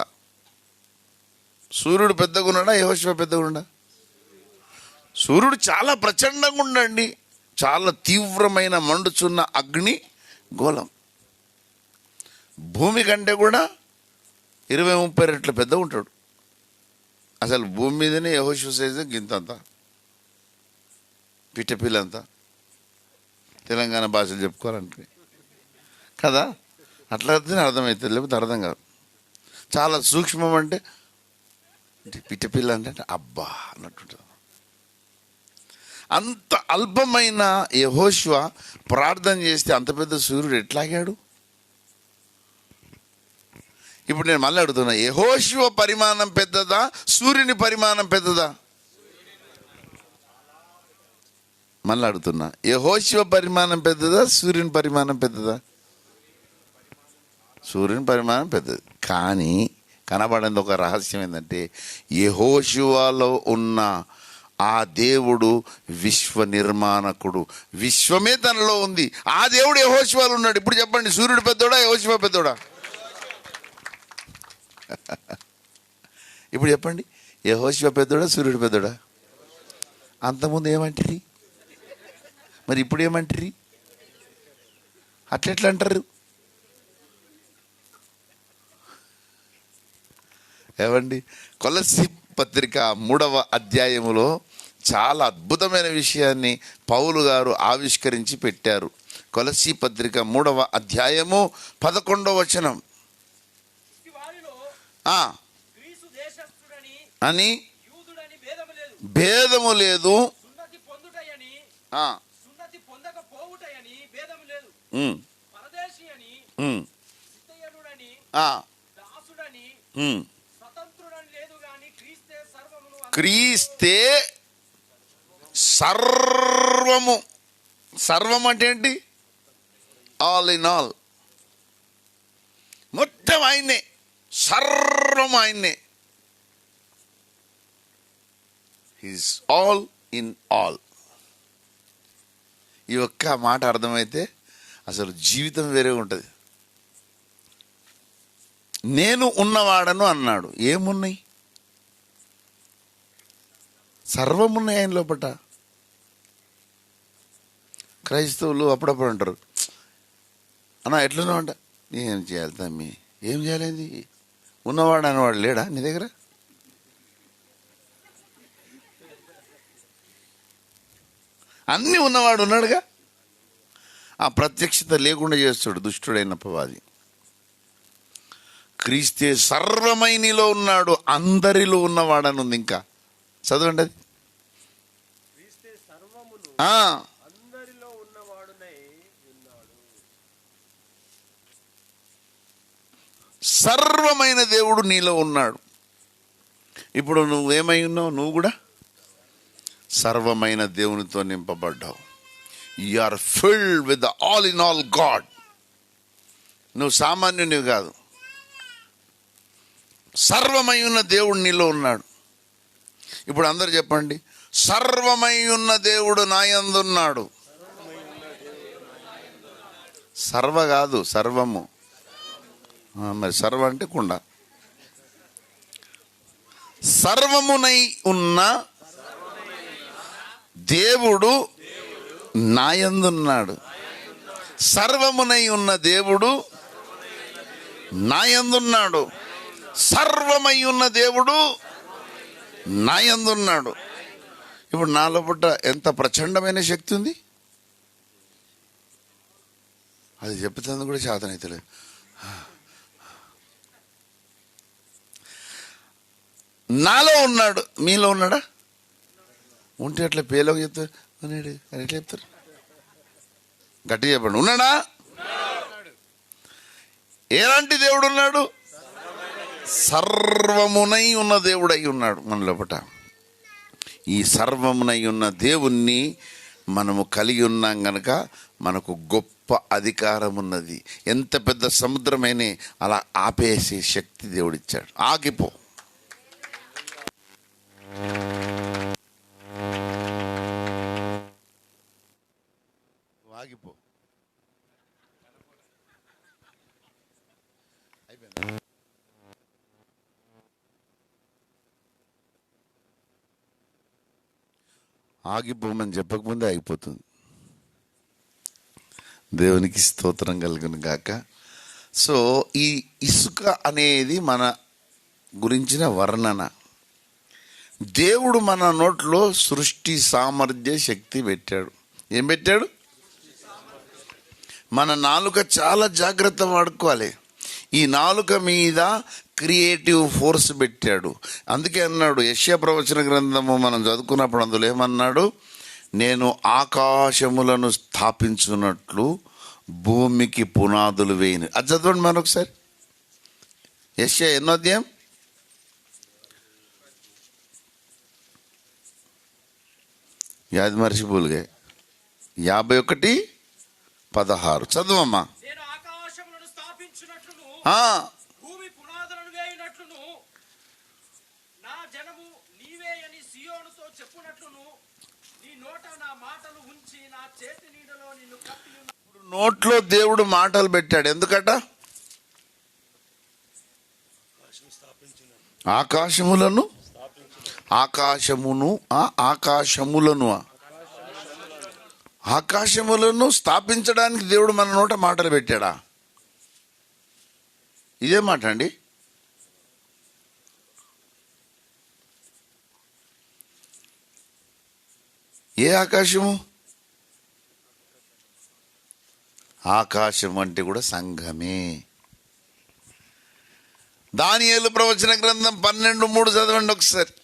సూర్యుడు పెద్దగా ఉన్నాడా, యెహోషువ పెద్దగా ఉన్నాడా? సూర్యుడు చాలా ప్రచండంగా ఉండండి, చాలా తీవ్రమైన మండుచున్న అగ్ని గోళం. భూమి కంటే కూడా 20-30 రెట్లు పెద్దగా ఉంటాడు. అసలు భూమి మీదనే యెహోషువ సైజు గింతంతా, పిట్టపిల్లంతా, తెలంగాణ భాషలు చెప్పుకోవాలంటే కదా, అట్లా అయితేనే అర్థమవుతుంది, లేకపోతే అర్థం కాదు. చాలా సూక్ష్మం అంటే పిట్టపిల్ల అంటే అబ్బా అన్నట్టుంటుంది. అంత అల్పమైన యెహోషువ ప్రార్థన చేస్తే అంత పెద్ద సూర్యుడు ఎట్లాగాడు? ఇప్పుడు నేను మళ్ళీ అడుగుతున్నా, యెహోషువ పరిమాణం పెద్దదా, సూర్యుని పరిమాణం పెద్దదా? మళ్ళీ అడుగుతున్నా, యెహోషువ పరిమాణం పెద్దదా, సూర్యుని పరిమాణం పెద్దదా? సూర్యుని పరిమాణం పెద్దది. కానీ కనబడింది ఒక రహస్యం ఏంటంటే, యెహోషువలో ఉన్న ఆ దేవుడు విశ్వ నిర్మాణకుడు, విశ్వమే తనలో ఉంది. ఆ దేవుడు యెహోషువలో ఉన్నాడు. ఇప్పుడు చెప్పండి, సూర్యుడు పెద్దోడా, యెహోషువ పెద్దోడా? ఇప్పుడు చెప్పండి, యెహోషువ పెద్దోడా, సూర్యుడు పెద్దోడా? అంతకుముందు ఏమంటారు, మరి ఇప్పుడు ఏమంటారు? అట్లెట్లా అంటారు? ఏమండి, కొలస్సీ పత్రిక 3వ అధ్యాయములో చాలా అద్భుతమైన విషయాన్ని పౌలు గారు ఆవిష్కరించి పెట్టారు. కొలస్సీ పత్రిక 3వ అధ్యాయము 11వ వచనం. అని భేదము లేదు, క్రీస్తే సర్వము. సర్వం అంటే ఏంటి? ఆల్ ఇన్ ఆల్, మొత్తం ఆయన్నే, సర్వం ఆయన్నే. He's all in all. ఈ ఒక్క మాట అర్థమైతే అసలు జీవితం వేరే ఉంటుంది. నేను ఉన్నవాడను అన్నాడు. ఏమున్నాయి? సర్వమున్నాయి ఆయన లోపట. క్రైస్తవులు అప్పుడప్పుడు అంటారు, అన్నా ఎట్లనో అంట, ఏం చేయాలి తమ్మి, ఏం చేయాలి, ఉన్నవాడు అనేవాడు లేడా నీ దగ్గర? అన్నీ ఉన్నవాడు ఉన్నాడుగా. ఆ ప్రత్యక్షత లేకుండా చేస్తాడు దుష్టుడైన అపవాది. క్రీస్తే సర్వమై నీలో ఉన్నాడు, అందరిలో ఉన్నవాడని ఉంది. ఇంకా చదవండి అది. సర్వమైన దేవుడు నీలో ఉన్నాడు. ఇప్పుడు నువ్వేమై ఉన్నావు? నువ్వు కూడా సర్వమైన దేవునితో నింపబడ్డావు. You are filled with the all in all God. నువ్వు సామాన్యునివి కాదు, సర్వమై ఉన్న దేవుడు నీలో ఉన్నాడు. ఇప్పుడు అందరు చెప్పండి, సర్వమై ఉన్న దేవుడు నా యందున్నాడు. సర్వ కాదు, సర్వము. మరి సర్వ అంటే కుండ. సర్వమునై ఉన్న దేవుడు నా యందున్నాడు. సర్వమునై ఉన్న దేవుడు నా యందున్నాడు. సర్వమై ఉన్న దేవుడు నా యందు ఉన్నాడు. ఇప్పుడు నా లోపల ఎంత ప్రచండమైన శక్తి ఉంది, అది చెప్తుంది కూడా చేతనైతలేదు. నాలో ఉన్నాడు, మీలో ఉన్నాడా? ఉంటే అట్లా పేలోకి చెప్తారు అని ఎట్లా చెప్తారు? గట్టి చెప్పండి. ఉన్నాడా? ఎలాంటి దేవుడు ఉన్నాడు? సర్వమునై ఉన్న దేవుడై ఉన్నాడు మన లోపట. ఈ సర్వమునై ఉన్న దేవుణ్ణి మనము కలిగి ఉన్నాం గనక మనకు గొప్ప అధికారం ఉన్నది. ఎంత పెద్ద సముద్రమైనా అలా ఆపేసే శక్తి దేవుడిచ్చాడు. ఆగిపో, ఆగిపో. ఆగిపోమని చెప్పకముందే ఆగిపోతుంది. దేవునికి స్తోత్రం కలుగును గాక. సో ఈ ఇసుక అనేది మన గురించిన వర్ణన. దేవుడు మన నోట్లో సృష్టి సామర్థ్య శక్తి పెట్టాడు. ఏం పెట్టాడు? మన నాలుక చాలా జాగ్రత్త వాడుకోవాలి. ఈ నాలుక మీద క్రియేటివ్ ఫోర్స్ పెట్టాడు. అందుకే అన్నాడు యెషయా ప్రవచన గ్రంథము మనం చదువుకున్నప్పుడు అందులో ఏమన్నాడు? నేను ఆకాశములను స్థాపించున్నట్లు భూమికి పునాదులు వేయను. అది చదవండి మరొకసారి. యెషయా ఎన్నో అధ్యాయం? యాది మర్చిపోలుగా 51:16 చదువమ్మా. నేను ఆకాశములను స్థాపించున్నట్లును భూమి పునాదులను వేయునట్లును నా జనము నీవే అని సియోనుతో చెప్పునట్లును నీ నోట నా మాటలు ఉంచి నా చేతి నీడలో నిన్ను కప్పి ఉన్నాను. నోట్లో దేవుడు మాటలు పెట్టాడు. ఎందుకట? ఆకాశములను స్థాపించడానికి దేవుడు మన నోట మాటలు పెట్టాడా? ఇదే మాట అండి. ఏ ఆకాశము? ఆకాశం అంటే కూడా సంఘమే. దానియేలు ప్రవచన గ్రంథం 12:3 చదవండి ఒకసారి.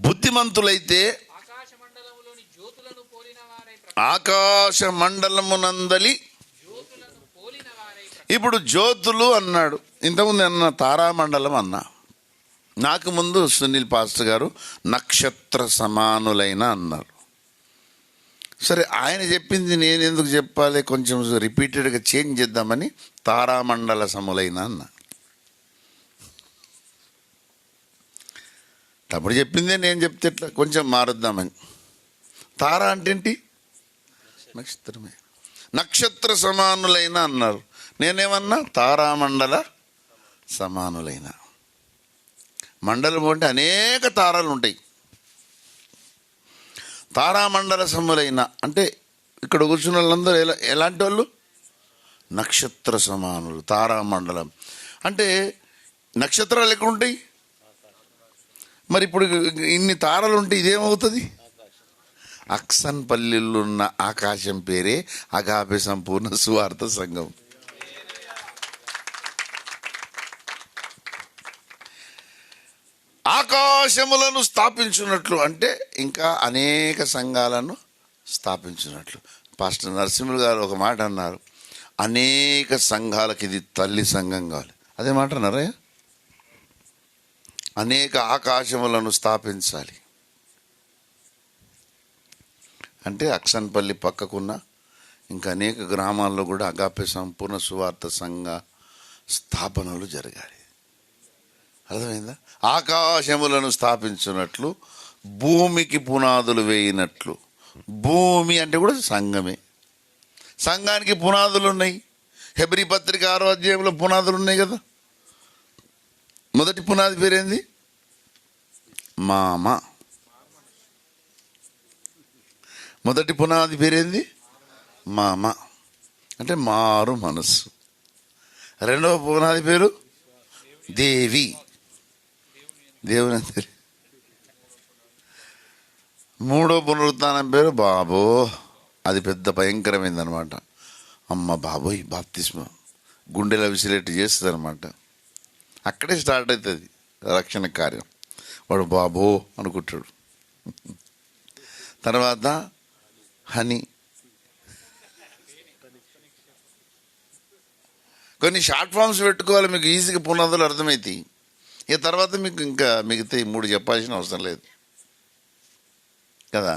బుద్ధిమంతులైతే ఆకాశ మండలమునందలి ఇప్పుడు జ్యోతులు అన్నాడు. ఇంతకుముందు అన్న తారామండలం అన్నా. నాకు ముందు సునీల్ పాస్టర్ గారు నక్షత్ర సమానులైన అన్నారు. సరే, ఆయన చెప్పింది నేను ఎందుకు చెప్పాలి? కొంచెం రిపీటెడ్గా చేంజ్ చేద్దామని తారామండల సములైన అన్నా. అప్పుడు చెప్పిందే నేను చెప్తే ఎట్లా, కొంచెం మారుద్దామని. తార అంటే ఏంటి? నక్షత్రమే. నక్షత్ర సమానులైన అన్నారు. నేనేమన్నా? తారామండల సమానులైన. మండలం అంటే అనేక తారాలు ఉంటాయి. తారామండల సములైన అంటే ఇక్కడ కూర్చున్న వాళ్ళందరూ ఎలాంటి వాళ్ళు? నక్షత్ర సమానులు. తారామండలం అంటే నక్షత్రాలు ఎక్కడ ఉంటాయి? మరి ఇప్పుడు ఇన్ని తారలు ఉంటే ఇదేమవుతుంది? అక్సన్పల్లిలో ఉన్న ఆకాశం పేరే అగాపే సంపూర్ణ సువార్త సంఘం. ఆకాశములను స్థాపించున్నట్లు అంటే ఇంకా అనేక సంఘాలను స్థాపించున్నట్లు. పాస్టర్ నరసింహులు గారు ఒక మాట అన్నారు, అనేక సంఘాలకు ఇది తల్లి సంఘం కావాలి. అదే మాట అన్నారా? అనేక ఆకాశములను స్థాపించాలి అంటే అక్సన్పల్లి పక్కకున్న ఇంకా అనేక గ్రామాల్లో కూడా అగాపే సంపూర్ణ సువార్త సంఘ స్థాపనలు జరగాలి. అర్థమైందా? ఆకాశములను స్థాపించున్నట్లు భూమికి పునాదులు వేయినట్లు. భూమి అంటే కూడా సంఘమే. సంఘానికి పునాదులు ఉన్నాయి. హెబ్రీ పత్రిక 6వ అధ్యాయంలో పునాదులు ఉన్నాయి కదా. మొదటి పునాది పేరేంది? మామ. మొదటి పునాది పేరేంది? మామ అంటే మారు మనస్సు. రెండవ పునాది పేరు దేవి, దేవుని అంతే. మూడో పునరుత్థానం పేరు బాబో, అది పెద్ద భయంకరమైందనమాట. అమ్మ బాబోయ్ బాప్తిస్మ గుండెల విసిలేట్ చేస్తుంది అనమాట. అక్కడే స్టార్ట్ అవుతుంది రక్షణ కార్యం. వాడు బాబో అనుకుంటాడు. తర్వాత హనీ, కొన్ని షార్ట్ ఫామ్స్ పెట్టుకోవాలి, మీకు ఈజీగా పునాదులు అర్థమవుతాయి. ఇక తర్వాత మీకు ఇంకా మిగతా 3 చెప్పాల్సిన అవసరం లేదు కదా.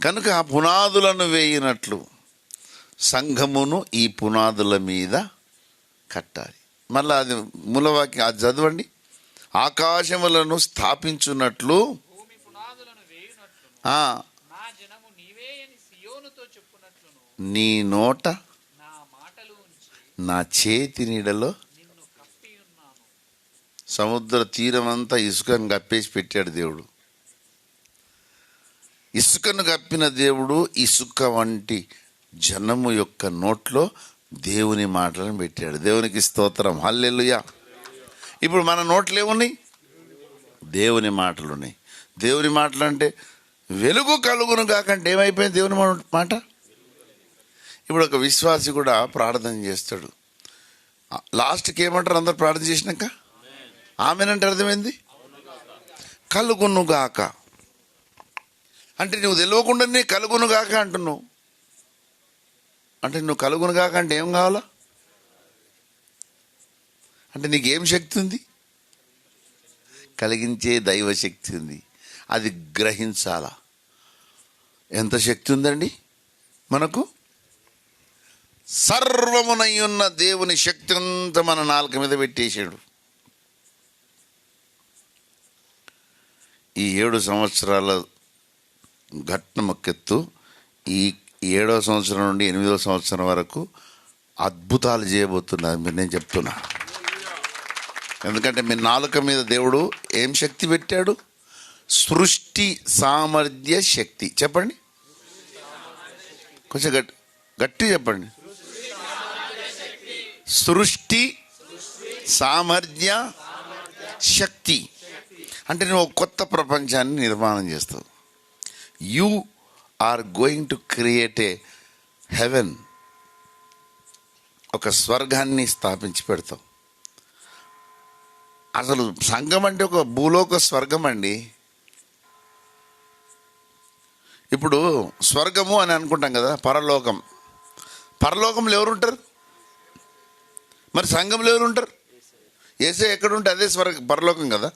కనుక ఆ పునాదులను వేయినట్లు సంఘమును ఈ పునాదుల మీద కట్టాలి. మళ్ళీ అది మూలవాక్యం అది చదవండి. ఆకాశములను స్థాపించున్నట్లు భూమి పునాదులను వేయునట్లును ఆ, నా జనము నీవే అని సియోనుతో చెప్పునట్లును నీ నోట నా మాటలు ఉంచి నా చేతి నీడలో నిన్ను కప్పి ఉన్నాను. సముద్ర తీరమంతా ఇసుకను కప్పేసి పెట్టాడు దేవుడు. ఇసుకను కప్పిన దేవుడు ఇసుక వంటి జనము యొక్క నోట్లో దేవుని మాటలను పెట్టాడు. దేవునికి స్తోత్రం, హల్లెలూయా. ఇప్పుడు మన నోట్లు ఏమున్నాయి? దేవుని మాటలు ఉన్నాయి. దేవుని మాటలు అంటే వెలుగు కలుగును కాకంటే ఏమైపోయింది దేవుని మాట. ఇప్పుడు ఒక విశ్వాసి కూడా ప్రార్థన చేస్తాడు, లాస్ట్కి ఏమంటారు అందరు ప్రార్థన చేసినాక? ఆమెనంటే అర్థమైంది కలుగును గాక. అంటే నువ్వు తెలియకుండానే కలుగును గాక అంటున్నావు. అంటే నువ్వు కలుగును గాక అంటే ఏం కావాలా? అంటే నీకేం శక్తి ఉంది? కలిగించే దైవ శక్తి ఉంది. అది గ్రహించాలా. ఎంత శక్తి ఉందండి మనకు? సర్వమునై ఉన్న దేవుని శక్తి అంతా మన నాలుక మీద పెట్టేసాడు. ఈ 7 సంవత్సరాల ఘట్టమొక్కెత్తు. ఈ 7వ సంవత్సరం నుండి 8వ సంవత్సరం వరకు అద్భుతాలు చేయబోతున్నారు మీరు, నేను చెప్తున్నా. ఎందుకంటే మీ నాలుక మీద దేవుడు ఏం శక్తి పెట్టాడు? సృష్టి సామర్థ్య శక్తి. చెప్పండి కొంచెం గట్టి చెప్పండి. సృష్టి సామర్థ్య శక్తి అంటే నువ్వు కొత్త ప్రపంచాన్ని నిర్మాణం చేస్తావు. You are going to create a heaven. ఒక స్వర్గాన్ని స్థాపించి పెడతావు. అసలు సంఘం అంటే ఒక భూలోక స్వర్గం అండి. ఇప్పుడు స్వర్గము అని అనుకుంటాం కదా, పరలోకం. పరలోకంలో ఎవరుంటారు? మరి సంఘంలో ఎవరుంటారు? యేసే ఎక్కడుంటే అదే పరలోకం కదా.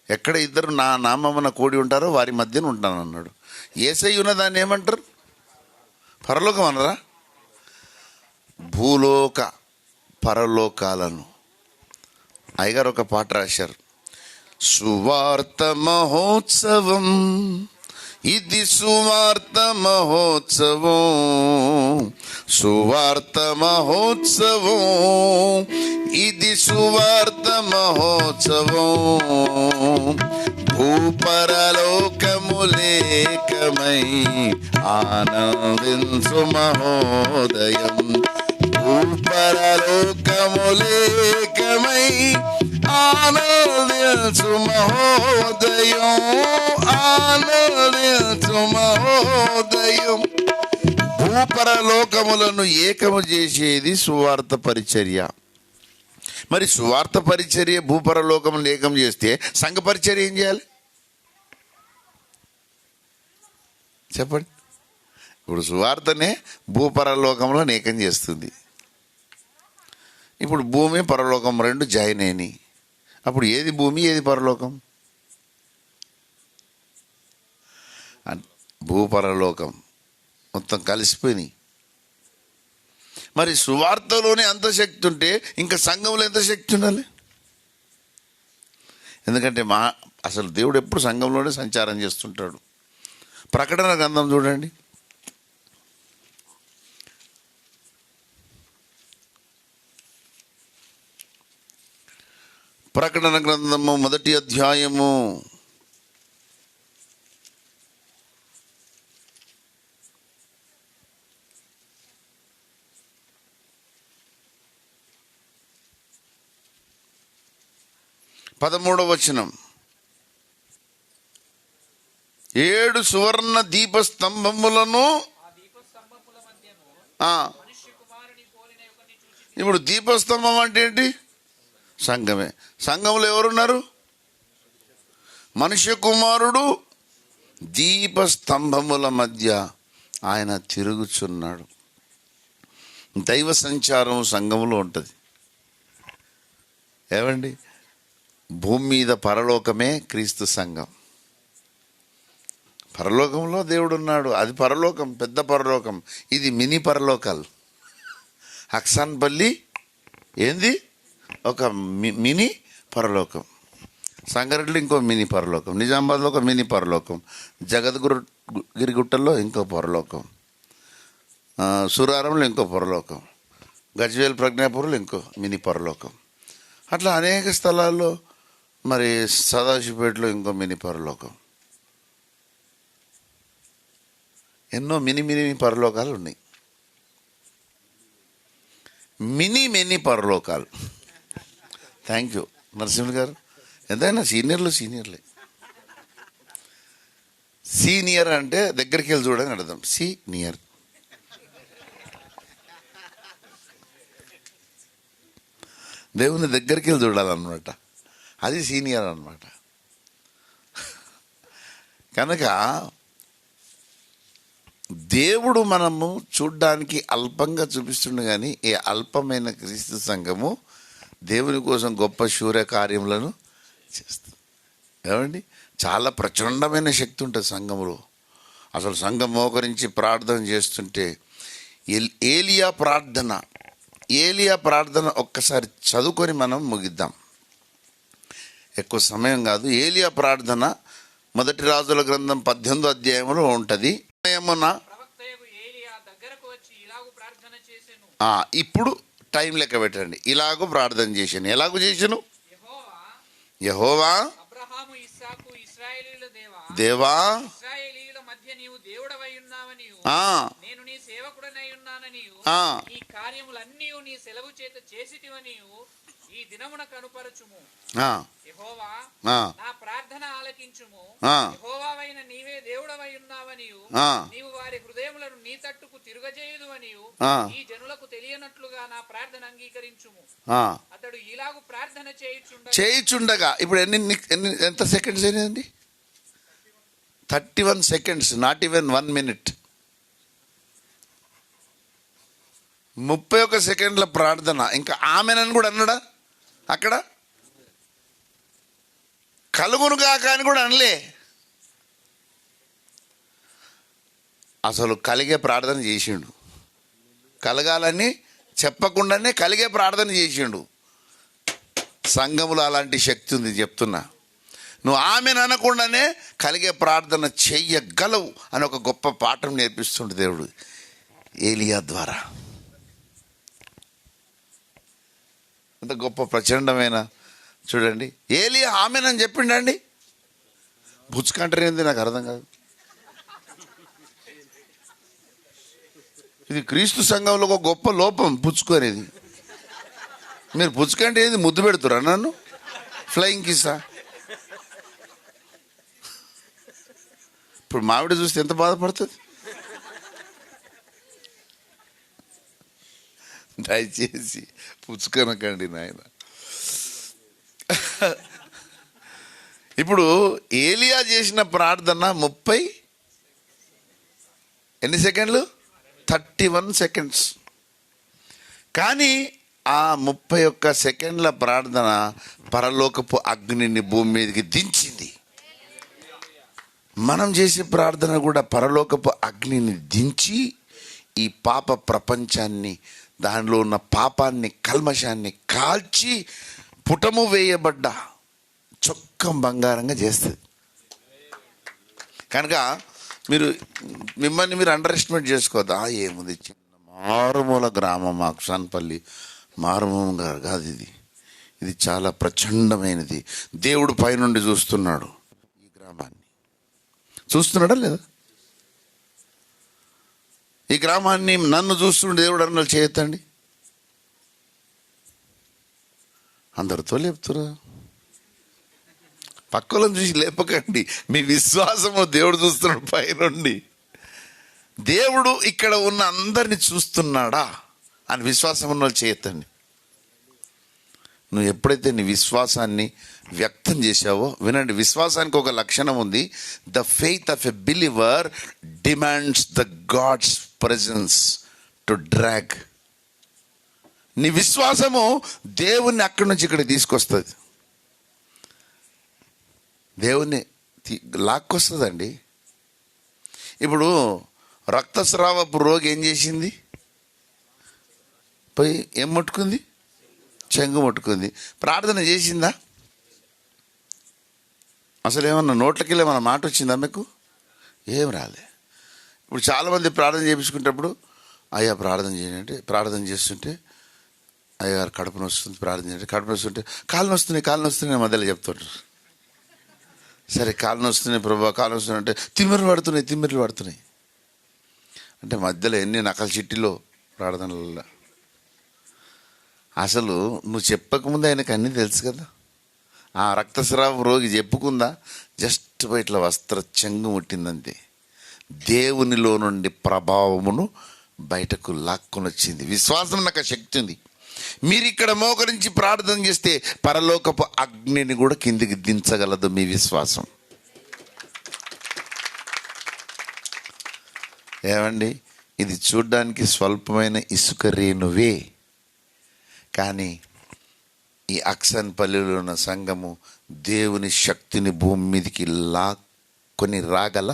ఎక్కడ ఇద్దరు నా నామమున కూడి ఉంటారో వారి మధ్యన ఉంటాను అన్నాడు. యేసై ఉన్న దాన్ని ఏమంటారు? పరలోకం అనరా? భూలోక పరలోకాలను అయ్యగారు ఒక పాట రాశారు. సువార్త మహోత్సవం, ఇది సువార్త మహోత్సవం, సువార్త మహోత్సవం, ఇది సువార్త మహోత్సవం, భూపరలోకములేకమై ఆనందించు మహోదయం, భూపరలోకములేకమై ఆనందించు మహోదయం, ఆనందించు మహోదయం. భూపరలోకములను ఏకము చేసేది సువార్త పరిచర్య. మరి సువార్త పరిచర్య భూపరలోకములను ఏకం చేస్తే సంఘ పరిచర్య ఏం చేయాలి చెప్పండి? ఇప్పుడు సువార్తనే భూపరలోకములను ఏకం చేస్తుంది. ఇప్పుడు భూమి పరలోకం 2 జాయిన్ అయినాయి. అప్పుడు ఏది భూమి ఏది పరలోకం? భూపరలోకం మొత్తం కలిసిపోయినాయి. మరి సువార్తలోనే అంత శక్తి ఉంటే ఇంకా సంఘంలో ఎంత శక్తి ఉండాలి? ఎందుకంటే అసలు దేవుడు ఎప్పుడు సంఘంలోనే సంచారం చేస్తుంటాడు. ప్రకటన గ్రంథం చూడండి. ప్రకటన గ్రంథము 1వ అధ్యాయము 13వ వచనం. 7 సువర్ణ దీపస్తంభములను. ఆ దీపస్తంభముల మధ్యను ఆ, మనుష్య కుమారుని పోలిన ఒకరిని చూచి ఇప్పుడు దీపస్తంభం అంటే ఏంటి? సంఘమే. సంఘంలో ఎవరున్నారు? మనుష్య కుమారుడు దీపస్తంభముల మధ్య ఆయన తిరుగుచున్నాడు. దైవ సంచారం సంఘములో ఉంటుంది. ఏమండి, భూమి మీద పరలోకమే క్రీస్తు సంఘం. పరలోకంలో దేవుడు ఉన్నాడు, అది పరలోకం, పెద్ద పరలోకం. ఇది మినీ పరలోకాలు. అక్సాన్పల్లి ఏంది? ఒక మినీ పరలోకం. సంగారెడ్డిలో ఇంకో మినీ పరలోకం, నిజామాబాద్లో ఒక మినీ పరలోకం, గిరిగుట్టల్లో ఇంకో పరలోకం, సూరారంలో ఇంకో పరలోకం, గజ్వేల్ ప్రజ్ఞాపూర్లో ఇంకో మినీ పరలోకం. అట్లా అనేక స్థలాల్లో, మరి సదాశివపేటలో ఇంకో మినీ పరలోకం. ఎన్నో మినీ మినీ పరలోకాలు ఉన్నాయి. మినీ పరలోకాలు. థ్యాంక్ యూ నరసింహులు గారు. ఎంతైనా సీనియర్లే. సీనియర్ అంటే దగ్గరికి వెళ్ళి చూడని అర్థం. సీనియర్. దేవుని దగ్గరికి వెళ్ళి చూడాలన్నమాట. అది సీనియర్ అన్నమాట. కనుక దేవుడు మనము చూడ్డానికి అల్పంగా చూపిస్తుండే, కానీ ఈ అల్పమైన క్రీస్తు సంఘము దేవుని కోసం గొప్ప శూర్య కార్యములను చేస్తుంది. ఏమండి, చాలా ప్రచండమైన శక్తి ఉంటుంది సంఘములో. అసలు సంఘం మోకరించి ప్రార్థన చేస్తుంటే ఏలియా ప్రార్థన ఒక్కసారి చదువుకొని మనం ముగిద్దాం, ఎక్కువ సమయం కాదు. ఏలియా ప్రార్థన 1 రాజుల గ్రంథం 18వ అధ్యాయంలో ఉంటుంది. ప్రవక్తయగు ఏలీయా దగ్గరకు వచ్చి ఇలాగు ప్రార్థన చేసెను. ఇప్పుడు టైం లెక్క పెట్టండి. ఇలాగూ ప్రార్థన చేశాను. ఎలాగూ చేశాను? యెహోవా అబ్రహాము, ఇస్సాకు, ఇశ్రాయేలీయుల దేవా, ఇశ్రాయేలీయుల మధ్య నీవు దేవుడవై ఉన్నావని, నేను నీ సేవకుడనై ఉన్నానని, ఈ కార్యములన్నీ నీ సెలవు చేత చేసిటివని ఈ దినమున కనుపరచుము. యెహోవా, నా ప్రార్థన ఆలకించుము. యెహోవావైన నీవే దేవుడవై ఉన్నావని, నీవు వారి హృదయములను నీ తట్టుకు తిరుగజేయుదువని ఈ జనులకు తెలియనట్లుగా నా ప్రార్థన అంగీకరించుము. అతడు ఇలాగు ప్రార్థన చేయుచుండగా ఇప్పుడు ఎంత సెకండ్స్ అయినాయండి? 31 సెకండ్స్, నాట్ ఈవెన్ 1 మినిట్. 31 సెకండ్ల ప్రార్థన. ఇంకా ఆమెనని కూడా అన్నాడా? అక్కడ కలుగునుగా కానీ కూడా అనలే. అసలు కలిగే ప్రార్థన చేసిండు. కలగాలని చెప్పకుండానే కలిగే ప్రార్థన చేసిండు. సంఘములో అలాంటి శక్తి ఉంది, చెప్తున్నా. నువ్వు ఆమెను అనకుండానే కలిగే ప్రార్థన చెయ్యగలవు అని ఒక గొప్ప పాఠం నేర్పిస్తుండే దేవుడు ఏలియా ద్వారా. అంత గొప్ప ప్రచండమైన, చూడండి, ఏలియా ఆమెనని చెప్పిండండి. పుచ్చుకంటారు ఏంది నాకు అర్థం కాదు. ఇది క్రీస్తు సంఘంలో ఒక గొప్ప లోపం, పుచ్చుకొనేది. మీరు పుచ్చుకంటే ఏది ముద్దు పెడుతురా నన్ను? ఫ్లయింగ్ కిస్సా? ఇప్పుడు మావిడ చూస్తే ఎంత బాధపడుతుంది? దయచేసి పుచ్చుకొనకండి నాయన. ఇప్పుడు ఏలియా చేసిన ప్రార్థన 30 ఎన్ని సెకండ్లు? 31 సెకండ్స్. కానీ ఆ 31 సెకండ్ల ప్రార్థన పరలోకపు అగ్నిని భూమి మీదకి దించింది. మనం చేసే ప్రార్థన కూడా పరలోకపు అగ్నిని దించి ఈ పాప ప్రపంచాన్ని, దానిలో ఉన్న పాపాన్ని, కల్మషాన్ని కాల్చి పుటము వేయబడ్డ చొక్కం బంగారంగా చేస్తుంది. కనుక మిమ్మల్ని మీరు అండర్ ఎస్టిమేట్ చేసుకోవద్దా. ఏముంది, చిన్న మారుమూల గ్రామం అక్సాన్పల్లి, మారుమూల కాదు ఇది చాలా ప్రచండమైనది. దేవుడు పైనుండి చూస్తున్నాడు, ఈ గ్రామాన్ని చూస్తున్నాడా లేదా? ఈ గ్రామాన్ని నన్ను చూస్తుండే దేవుడు అన్నలు చేయొద్దండి. అందరితో లేపుతురా, పక్కలను చూసి లేపకండి, మీ విశ్వాసము దేవుడు చూస్తున్నాడు పైనుండి. దేవుడు ఇక్కడ ఉన్న అందరిని చూస్తున్నాడా అని విశ్వాసం ఉన్న వాళ్ళు చేయొద్దండి. నువ్వు ఎప్పుడైతే నీ విశ్వాసాన్ని వ్యక్తం చేశావో, వినండి, విశ్వాసానికి ఒక లక్షణం ఉంది. The faith of a believer demands the God's presence to drag. నీ విశ్వాసము దేవుణ్ణి అక్కడి నుంచి ఇక్కడ తీసుకొస్తుంది, దేవుణ్ణి లాక్కొస్తుందండి. ఇప్పుడు రక్తస్రావపు రోగి ఏం చేసింది? పోయి ఏం ముట్టుకుంది? చెంగు ముట్టుకుంది. ప్రార్థన చేసిందా? అసలు ఏమన్నా నోట్లకి ఏమన్నా మాట వచ్చిందా మీకు? ఏం రాలే. ఇప్పుడు చాలామంది ప్రార్థన చేయించుకునేటప్పుడు, అయ్యా ప్రార్థన చేయండి, ప్రార్థన చేస్తుంటే అయ్యగారు కడుపు నొస్తుంది, ప్రార్థన చేయండి, కడుపు నొస్తుంటే కాళ్ళు నొస్తున్నాయి మధ్యలో చెప్తుంటారు. సరే కాళ్ళు నొస్తున్నాయి ప్రభా, కాళ్ళు నొస్తున్నాయి అంటే తిమ్మిర్లు పడుతున్నాయి అంటే మధ్యలో ఎన్ని నకల చిట్టిలో ప్రార్థనలలో. అసలు నువ్వు చెప్పకముందే ఆయనకు అన్నీ తెలుసు కదా. ఆ రక్తస్రావ రోగి చెప్పుకుందా? జస్ట్ ఇట్లా వస్త్ర చెంగు ముట్టిందంతే, దేవునిలో నుండి ప్రభావమును బయటకు లాక్కొని వచ్చింది. విశ్వాసం నాకు శక్తి ఉంది. మీరు ఇక్కడ మోకరించి ప్రార్థన చేస్తే పరలోకపు అగ్నిని కూడా కిందికి దించగలదు మీ విశ్వాసం. ఏమండి, ఇది చూడ్డానికి స్వల్పమైన ఇసుక రేణువే, కానీ ఈ అక్సన్పల్లిలో ఉన్న సంఘము దేవుని శక్తిని భూమి మీదకి లాక్కొని రాగల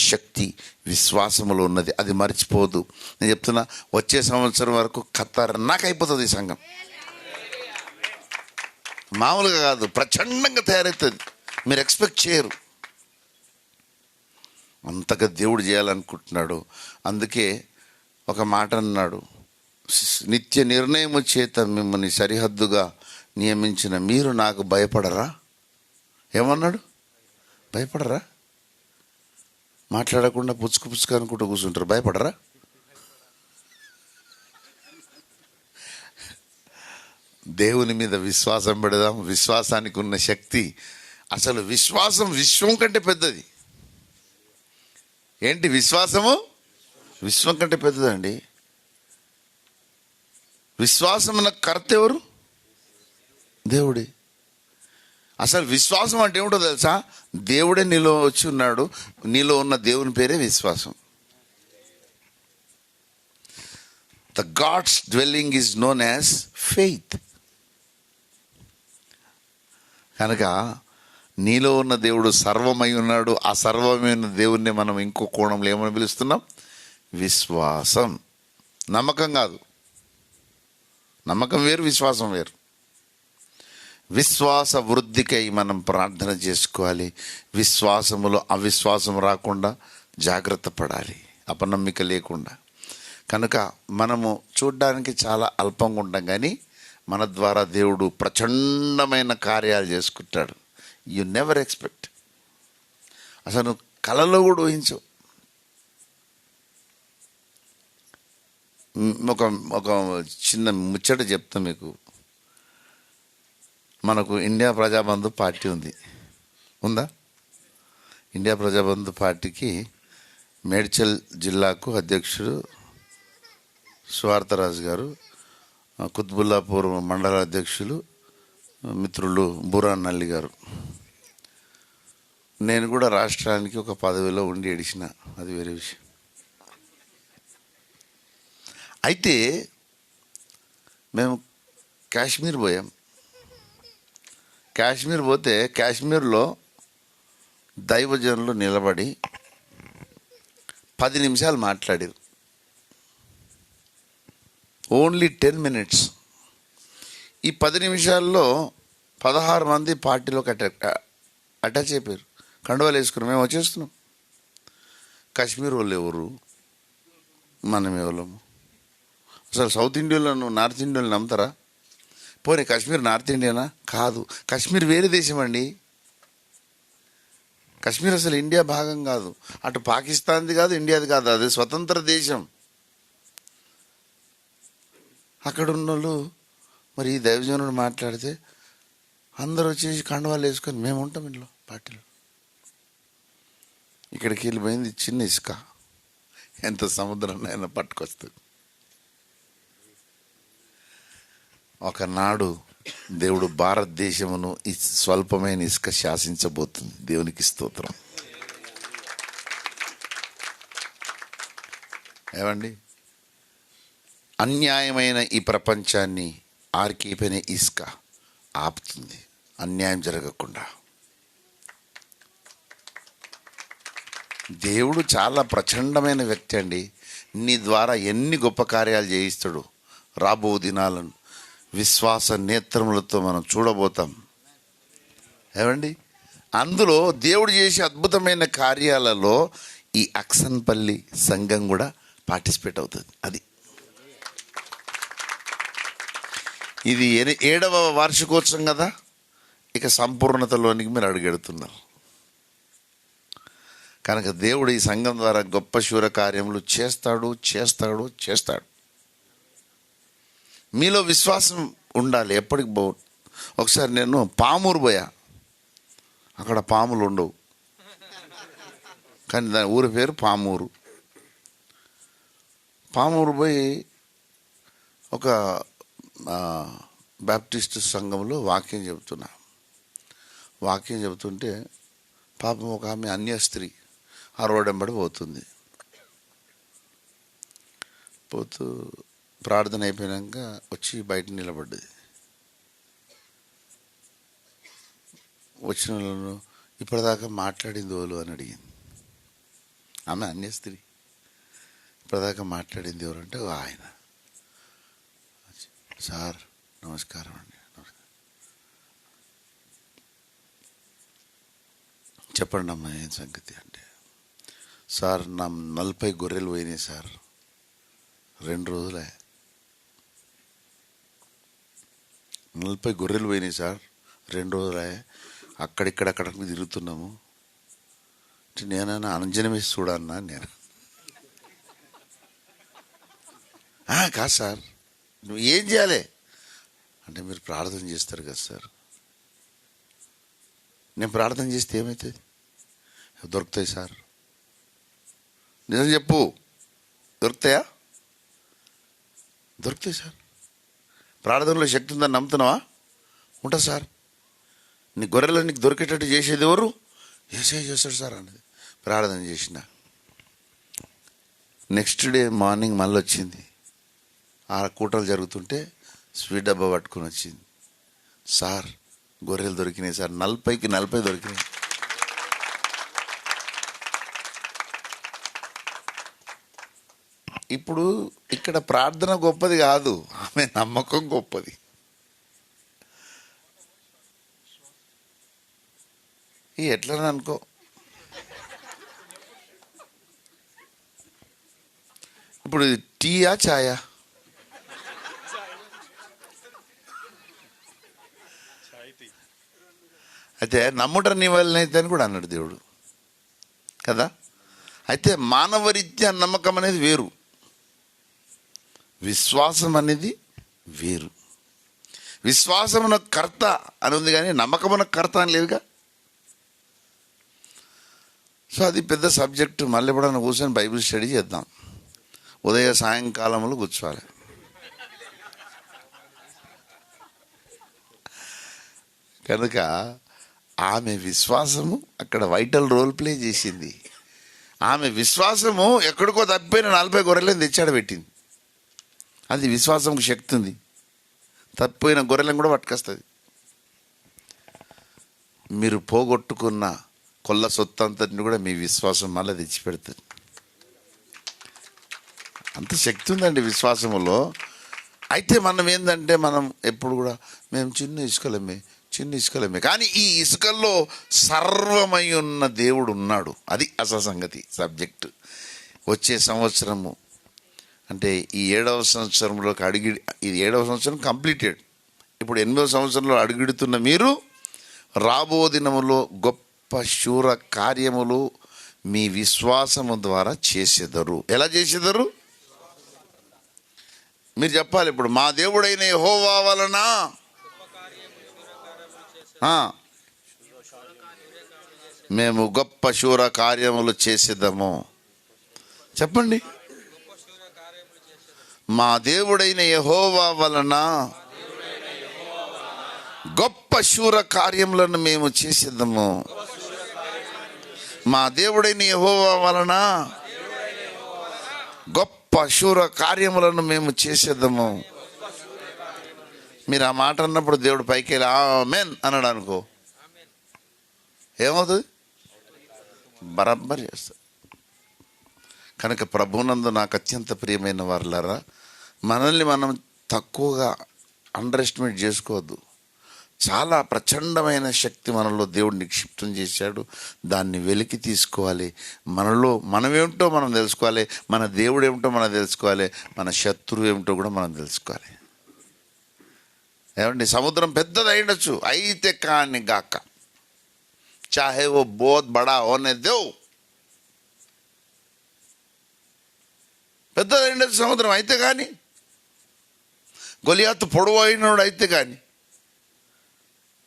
శక్తి విశ్వాసములో ఉన్నది. అది మర్చిపోదు. నేను చెప్తున్నా, వచ్చే సంవత్సరం వరకు ఖతర్నాక్ అయిపోతుంది ఈ సంఘం. మామూలుగా కాదు, ప్రచండంగా తయారవుతుంది. మీరు ఎక్స్పెక్ట్ చేయరు, అంతగా దేవుడు చేయాలనుకుంటున్నాడు. అందుకే ఒక మాట అన్నాడు, నిత్య నిర్ణయము చేత మిమ్మల్ని సరిహద్దుగా నియమించిన మీరు నాకు భయపడరా? ఏమన్నాడు? భయపడరా? మాట్లాడకుండా పుచ్చుకు అనుకుంటూ కూర్చుంటారు, భయపడరా? దేవుని మీద విశ్వాసం పెడదాం. విశ్వాసానికి ఉన్న శక్తి, అసలు విశ్వాసం విశ్వం కంటే పెద్దది. ఏంటి విశ్వాసము? విశ్వం కంటే పెద్దదండి. విశ్వాసం కర్త ఎవరు? దేవుడే. అసలు విశ్వాసం అంటే ఏమిటో తెలుసా? దేవుడే నీలో వచ్చి ఉన్నాడు, నీలో ఉన్న దేవుని పేరే విశ్వాసం. The God's dwelling is known as faith. కనుక నీలో ఉన్న దేవుడు సర్వమై ఉన్నాడు. ఆ సర్వమైన దేవుణ్ణి మనం ఇంకో కోణంలో ఏమని పిలుస్తున్నాం? విశ్వాసం. నమ్మకం కాదు. నమ్మకం వేరు, విశ్వాసం వేరు. విశ్వాస వృద్ధికై మనం ప్రార్థన చేసుకోవాలి. విశ్వాసములో అవిశ్వాసం రాకుండా జాగ్రత్త పడాలి, అపనమ్మిక లేకుండా. కనుక మనము చూడ్డానికి చాలా అల్పంగా ఉంటాం, కానీ మన ద్వారా దేవుడు ప్రచండమైన కార్యాలు చేసుకుంటాడు. You never expect. అసలు నువ్వు కలలో కూడా ఊహించవు. ఒక చిన్న ముచ్చట చెప్తా మీకు. మనకు ఇండియా ప్రజాబంధు పార్టీ ఉందా? ఇండియా ప్రజాబంధు పార్టీకి మేడ్చల్ జిల్లాకు అధ్యక్షుడు స్వార్థరాజు గారు, కుత్బుల్లాపూర్ మండల అధ్యక్షులు మిత్రులు బురాన్ నల్లి గారు. నేను కూడా రాష్ట్రానికి ఒక పదవిలో ఉండి ఏడిచిన, అది వేరే విషయం. అయితే మేము కాశ్మీర్ పోయాం. కాశ్మీర్ పోతే కాశ్మీర్లో దైవజనులు నిలబడి 10 నిమిషాలు మాట్లాడారు. Only 10 minutes. ఈ 10 నిమిషాల్లో 16 మంది పార్టీలోకి అటాచ్ అయిపోయారు. కండువాలు వేసుకున్నాం, మేము వచ్చేస్తున్నాం. కాశ్మీర్ వాళ్ళు ఎవరు, మనం ఎవరము? అసలు సౌత్ ఇండియాలో నార్త్ ఇండియాలో నమ్ముతారా? పోనీ కాశ్మీర్ నార్త్ ఇండియానా? కాదు, కాశ్మీర్ వేరే దేశం అండి. కాశ్మీర్ అసలు ఇండియా భాగం కాదు, అటు పాకిస్తాన్ది కాదు, ఇండియాది కాదు, అది స్వతంత్ర దేశం. అక్కడ ఉన్న వాళ్ళు మరి ఈ దైవజనుడు మాట్లాడితే అందరూ వచ్చేసి కండువాలు వేసుకొని మేము ఉంటాం ఇంట్లో. బాటిల్. ఇక్కడికి వెళ్ళిపోయింది చిన్న ఇసుక, ఎంత సముద్రాన్ని అయినా పట్టుకొస్తుంది. ఒకనాడు దేవుడు భారతదేశమును ఈ స్వల్పమైన ఇసుక శాసించబోతుంది. దేవునికి స్తోత్రం. ఏమండి, అన్యాయమైన ఈ ప్రపంచాన్ని ఆర్కిపోయిన ఇసుక ఆపుతుంది, అన్యాయం జరగకుండా. దేవుడు చాలా ప్రచండమైన వ్యక్తి అండి. నీ ద్వారా ఎన్ని గొప్ప కార్యాలు చేయిస్తాడు. రాబో దినాలను విశ్వాస నేత్రములతో మనం చూడబోతాం. ఏమండి, అందులో దేవుడు చేసే అద్భుతమైన కార్యాలలో ఈ అక్సన్పల్లి సంఘం కూడా పార్టిసిపేట్ అవుతుంది. ఇది 7వ వార్షికోత్సవం కదా, ఇక సంపూర్ణతలోనికి మీరు అడుగెడుతున్నారు. కనుక దేవుడు ఈ సంఘం ద్వారా గొప్ప శూర కార్యములు చేస్తాడు చేస్తాడు చేస్తాడు. మీలో విశ్వాసం ఉండాలి. ఎప్పటికి ఒకసారి నేను పామూరు పోయా, అక్కడ పాములు ఉండవు, కానీ దాని ఊరి పేరు పామూరు. పామూరు పోయి ఒక బాప్టిస్ట్ సంఘంలో వాక్యం చెబుతుంటే పాపం ఒక ఆమె అన్య స్త్రీ ఆ రోడ్డెంబడి పోతూ ప్రార్థన అయిపోయాక వచ్చి బయట నిలబడ్డది. వచ్చిన వాళ్ళను ఇప్పటిదాకా మాట్లాడింది ఎవరు అని అడిగింది. ఆమె అన్య స్త్రీ. ఇప్పటిదాకా మాట్లాడింది ఎవరంటే ఆయన. సార్ నమస్కారం అండి, చెప్పండి అమ్మా ఏం సంగతి అంటే, సార్ నా 40 గొర్రెలు పోయినాయి సార్, 2 రోజులే. 40 గొర్రెలు పోయినాయి సార్, 2 రోజులే. అక్కడిక్కడ తిరుగుతున్నాము. నేనైనా అంజనం వేసి చూడన్నా నేను. కాదు సార్, నువ్వు ఏం చేయాలి అంటే, మీరు ప్రార్థన చేస్తారు కదా సార్. నేను ప్రార్థన చేస్తే ఏమవుతుంది? దొరుకుతాయి సార్. నిజం చెప్పు, దొరుకుతాయా? దొరుకుతాయి సార్. ప్రార్థనలో శక్తి ఉందని నమ్ముతున్నావా? ఉంటా సార్. నీ గొర్రెలు నీకు దొరికేటట్టు చేసేది ఎవరు? చేస్తాడు సార్ అన్నది. ప్రార్థన చేసిన నెక్స్ట్ డే మార్నింగ్ మళ్ళీ వచ్చింది. ఆ కూటలు జరుగుతుంటే స్వీట్ డబ్బా పట్టుకొని వచ్చింది. సార్ గొర్రెలు దొరికినాయి సార్, 40కి 40 దొరికినాయి. ఇప్పుడు ఇక్కడ ప్రార్థన గొప్పది కాదు, ఆమె నమ్మకం గొప్పది. ఎట్లా అనుకో, ఇప్పుడు టీయా ఛాయా? అయితే నమ్ముట నీ వల్లనైతే అని కూడా అన్నాడు దేవుడు కదా. అయితే మానవరీత్యా నమ్మకం అనేది వేరు, విశ్వాసం అనేది వేరు. విశ్వాసమున కర్త అని ఉంది కానీ నమ్మకమున కర్త అని లేదుగా. సో అది పెద్ద సబ్జెక్టు. మళ్ళీ ఎప్పుడైనా కూర్చొని బైబిల్ స్టడీ చేద్దాం. ఉదయ సాయంకాలంలో కూర్చోవాలి. కనుక ఆమె విశ్వాసము అక్కడ వైటల్ రోల్ ప్లే చేసింది. ఆమె విశ్వాసము ఎక్కడికో తప్పిపోయిన 40 గొర్రెలను తెచ్చాడ పెట్టింది. అది విశ్వాసంకు శక్తి ఉంది. తప్పిపోయిన గొర్రెలను కూడా పట్టుకొస్తుంది. మీరు పోగొట్టుకున్న కొల్ల సొత్తు అంతటిని కూడా మీ విశ్వాసం మళ్ళీ తెచ్చిపెడుతుంది. అంత శక్తి ఉందండి విశ్వాసములో. అయితే మనం ఏంటంటే, మనం ఎప్పుడు కూడా మేము చిన్న ఇసుకలమే కానీ ఈ ఇసుకల్లో సర్వమై ఉన్న దేవుడు ఉన్నాడు. అది అసలు సంగతి, సబ్జెక్టు. వచ్చే సంవత్సరము అంటే ఈ 7వ సంవత్సరంలోకి ఇది 7వ సంవత్సరం కంప్లీటెడ్. ఇప్పుడు 8వ సంవత్సరంలో అడుగుడుతున్న మీరు రాబో దినములో గొప్ప శూర కార్యములు మీ విశ్వాసము ద్వారా చేసేదరు. ఎలా చేసేదరు? మీరు చెప్పాలి. ఇప్పుడు మా దేవుడైన యెహోవా వలన మేము గొప్ప శూర కార్యములు చేసేదము. చెప్పండి. మా దేవుడైన యెహోవా వలన గొప్ప శూర కార్యములను మేము చేసేదము. మా దేవుడైన యెహోవా వలన గొప్ప శూర కార్యములను మేము చేసేద్దాము. మీరు ఆ మాట అన్నప్పుడు దేవుడు పైకి వెళ్ళి ఆమేన్ అన్నాడు అనుకో, ఏమవుతుంది? బరాబర్ చేస్తాడు. కనుక ప్రభునందు నాకు అత్యంత ప్రియమైన వారులారా, మనల్ని మనం తక్కువగా అండర్ ఎస్టిమేట్ చేసుకోవద్దు. చాలా ప్రచండమైన శక్తి మనలో దేవుడు నిక్షిప్తం చేశాడు. దాన్ని వెలికి తీసుకోవాలి. మనలో మనమేమిటో మనం తెలుసుకోవాలి, మన దేవుడు ఏమిటో మనం తెలుసుకోవాలి, మన శత్రువు ఏమిటో కూడా మనం తెలుసుకోవాలి. ఏమండి, సముద్రం పెద్దది అయ్యొచ్చు, అయితే కానీ గాక చాహే ఓ బోత్ బడా హోనే దేవ్, పెద్దది అయ్యొచ్చు సముద్రం, అయితే కానీ గొలియాతు పొడవు అయినోడు, అయితే కానీ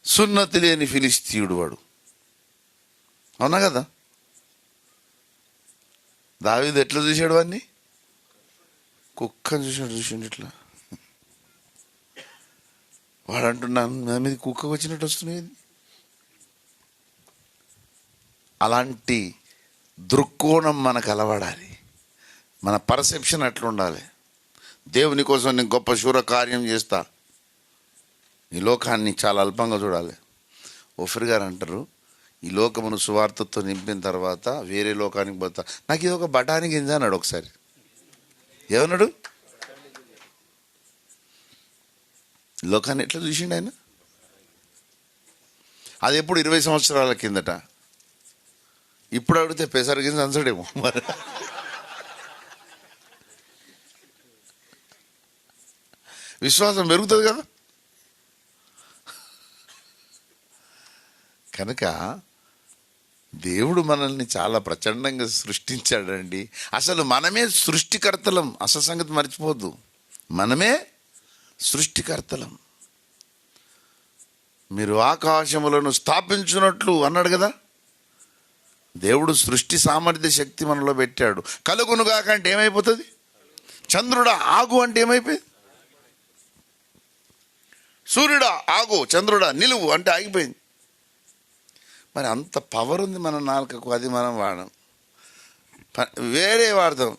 సున్నతి లేని ఫిలిస్తీయుడు వాడు. అవునా కదా? దావీదు ఎట్లా చూశాడు వాడిని? కుక్కని చూసిండు ఇట్లా. వాడు అంటున్నాను నా మీద కుక్క వచ్చినట్టు వస్తున్నాయి. అలాంటి దృక్కోణం మనకు అలవడాలి. మన పర్సెప్షన్ అట్లా ఉండాలి. దేవుని కోసం నేను గొప్ప శూర కార్యం చేస్తా. ఈ లోకాన్ని చాలా అల్పంగా చూడాలి. ఓఫర్ గారు అంటారు, ఈ లోకమును సువార్తతో నింపిన తర్వాత వేరే లోకానికి పోతా. నాకు ఇది ఒక బఠానీ గింజ అన్నాడు ఒకసారి. ఏమన్నాడు? లోకాన్ని ఎట్లా చూసిండు ఆయన? అది ఎప్పుడు 20 సంవత్సరాల కిందట. ఇప్పుడు అడిగితే పెసర గింజ అంచడేమో మరి. విశ్వాసం పెరుగుతుంది కదా. కనుక దేవుడు మనల్ని చాలా ప్రచండంగా సృష్టించాడండి. అసలు మనమే సృష్టికర్తలం. అసలు సంగతి మర్చిపోద్దు, మనమే సృష్టికర్తలం. మీరు ఆకాశములను స్థాపించున్నట్లు అన్నాడు కదా. దేవుడు సృష్టి సామర్థ్య శక్తి మనలో పెట్టాడు. కలుగునుగాక అంటే ఏమైపోతుంది? చంద్రుడా ఆగు అంటే ఏమైపోయింది? సూర్యుడా ఆగు, చంద్రుడా నిలువు అంటే ఆగిపోయింది. మరి అంత పవర్ ఉంది మన నాలుకకు, అది మనం వాడడం. వేరే వాడతాం.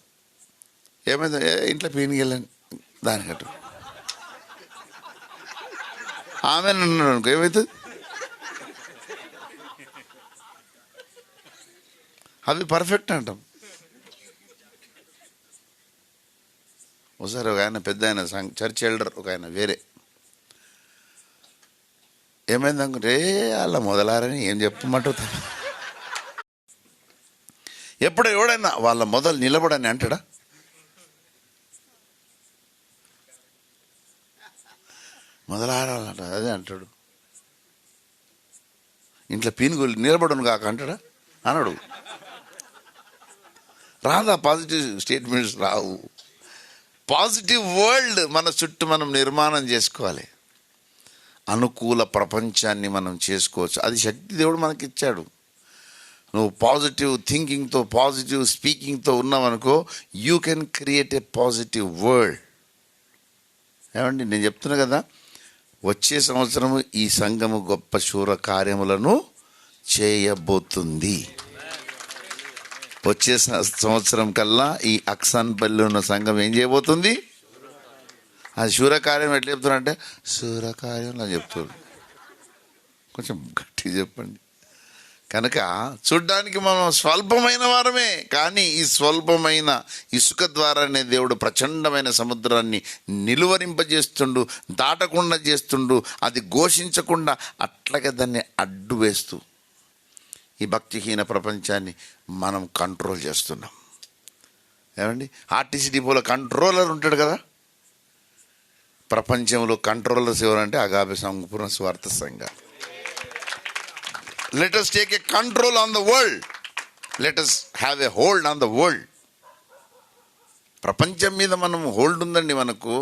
ఏమైంది? ఇంట్లో పీనికెళ్ళండి దానికట్టు ఆమె అన్నాడు అనుకో, ఏమవుతుంది? అవి పర్ఫెక్ట్ అంటాం. ఒకసారి ఒక ఆయన పెద్ద ఆయన చర్చ్ ఎల్డర్, ఒక ఆయన వేరే ఏమైంది అనుకుంటే అలా మొదలారని ఏం చెప్పమంటా. ఎప్పుడు ఎవడైనా వాళ్ళ మొదలు నిలబడని అంటాడా? మొదలారాలంట అదే అంటాడు. ఇంట్లో పీనుగులు నిలబడను కాక అంటాడా? అనడు. రాదా? పాజిటివ్ స్టేట్మెంట్స్ రావు. పాజిటివ్ వరల్డ్ మన చుట్టూ మనం నిర్మాణం చేసుకోవాలి. అనుకూల ప్రపంచాన్ని మనం చేసుకోవచ్చు. అది శక్తి దేవుడు మనకి ఇచ్చాడు. నువ్వు పాజిటివ్ థింకింగ్తో, పాజిటివ్ స్పీకింగ్తో ఉన్నావనుకో, you can create a positive world. ఏమండి, నేను చెప్తున్నా కదా, వచ్చే సంవత్సరము ఈ సంఘము గొప్ప శూర కార్యములను చేయబోతుంది. వచ్చే సంవత్సరం కల్లా ఈ అక్సాన్పల్లి ఉన్న సంఘం ఏం చేయబోతుంది? అది శూరకార్యం ఎట్లా చెప్తున్నారంటే శూరకార్యం అని చెప్తారు. కొంచెం గట్టిగా చెప్పండి. కనుక చూడ్డానికి మనం స్వల్పమైన వారమే, కానీ ఈ స్వల్పమైన ఇసుక ద్వారానే దేవుడు ప్రచండమైన సముద్రాన్ని నిలువరింపజేస్తుండు, దాటకుండా చేస్తుండు. అది ఘోషించకుండా అట్లాగే దాన్ని అడ్డు వేస్తూ ఈ భక్తిహీన ప్రపంచాన్ని మనం కంట్రోల్ చేస్తున్నాం. ఏమండి, ఆర్టీసీ డిపోలో కంట్రోలర్ ఉంటాడు కదా. ప్రపంచంలో కంట్రోలర్స్ ఎవరంటే అగాపే సంపూర్ణ స్వార్థ సంఘాలు. Let us take a control on the world. Let us have a hold on the world. ప్రపంచం మీద మనం హోల్డ్ ఉందండి మనకు.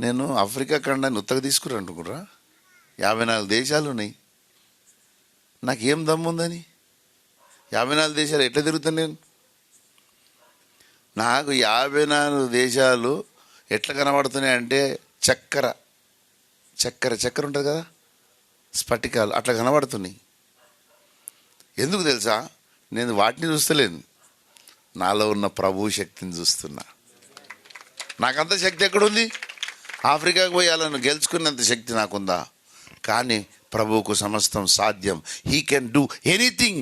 నేను ఆఫ్రికా ఖండాన్ని ఉత్తగా తీసుకురా అనుకురా. 54 దేశాలు ఉన్నాయి. నాకేం దమ్ముందని 54 దేశాలు ఎట్లా తిరుగుతాను నేను? నాకు 54 దేశాలు ఎట్లా కనబడుతున్నాయి అంటే చక్కెర ఉంటుంది కదా, స్ఫటికాలు అట్లా కనబడుతున్నాయి. ఎందుకు తెలుసా? నేను వాటిని చూస్తలేను, నాలో ఉన్న ప్రభు శక్తిని చూస్తున్నా. నాకంత శక్తి ఎక్కడుంది? ఆఫ్రికాకు పోయి వాళ్ళను గెలుచుకున్నంత శక్తి నాకుందా? కానీ ప్రభువుకు సమస్తం సాధ్యం. He can do anything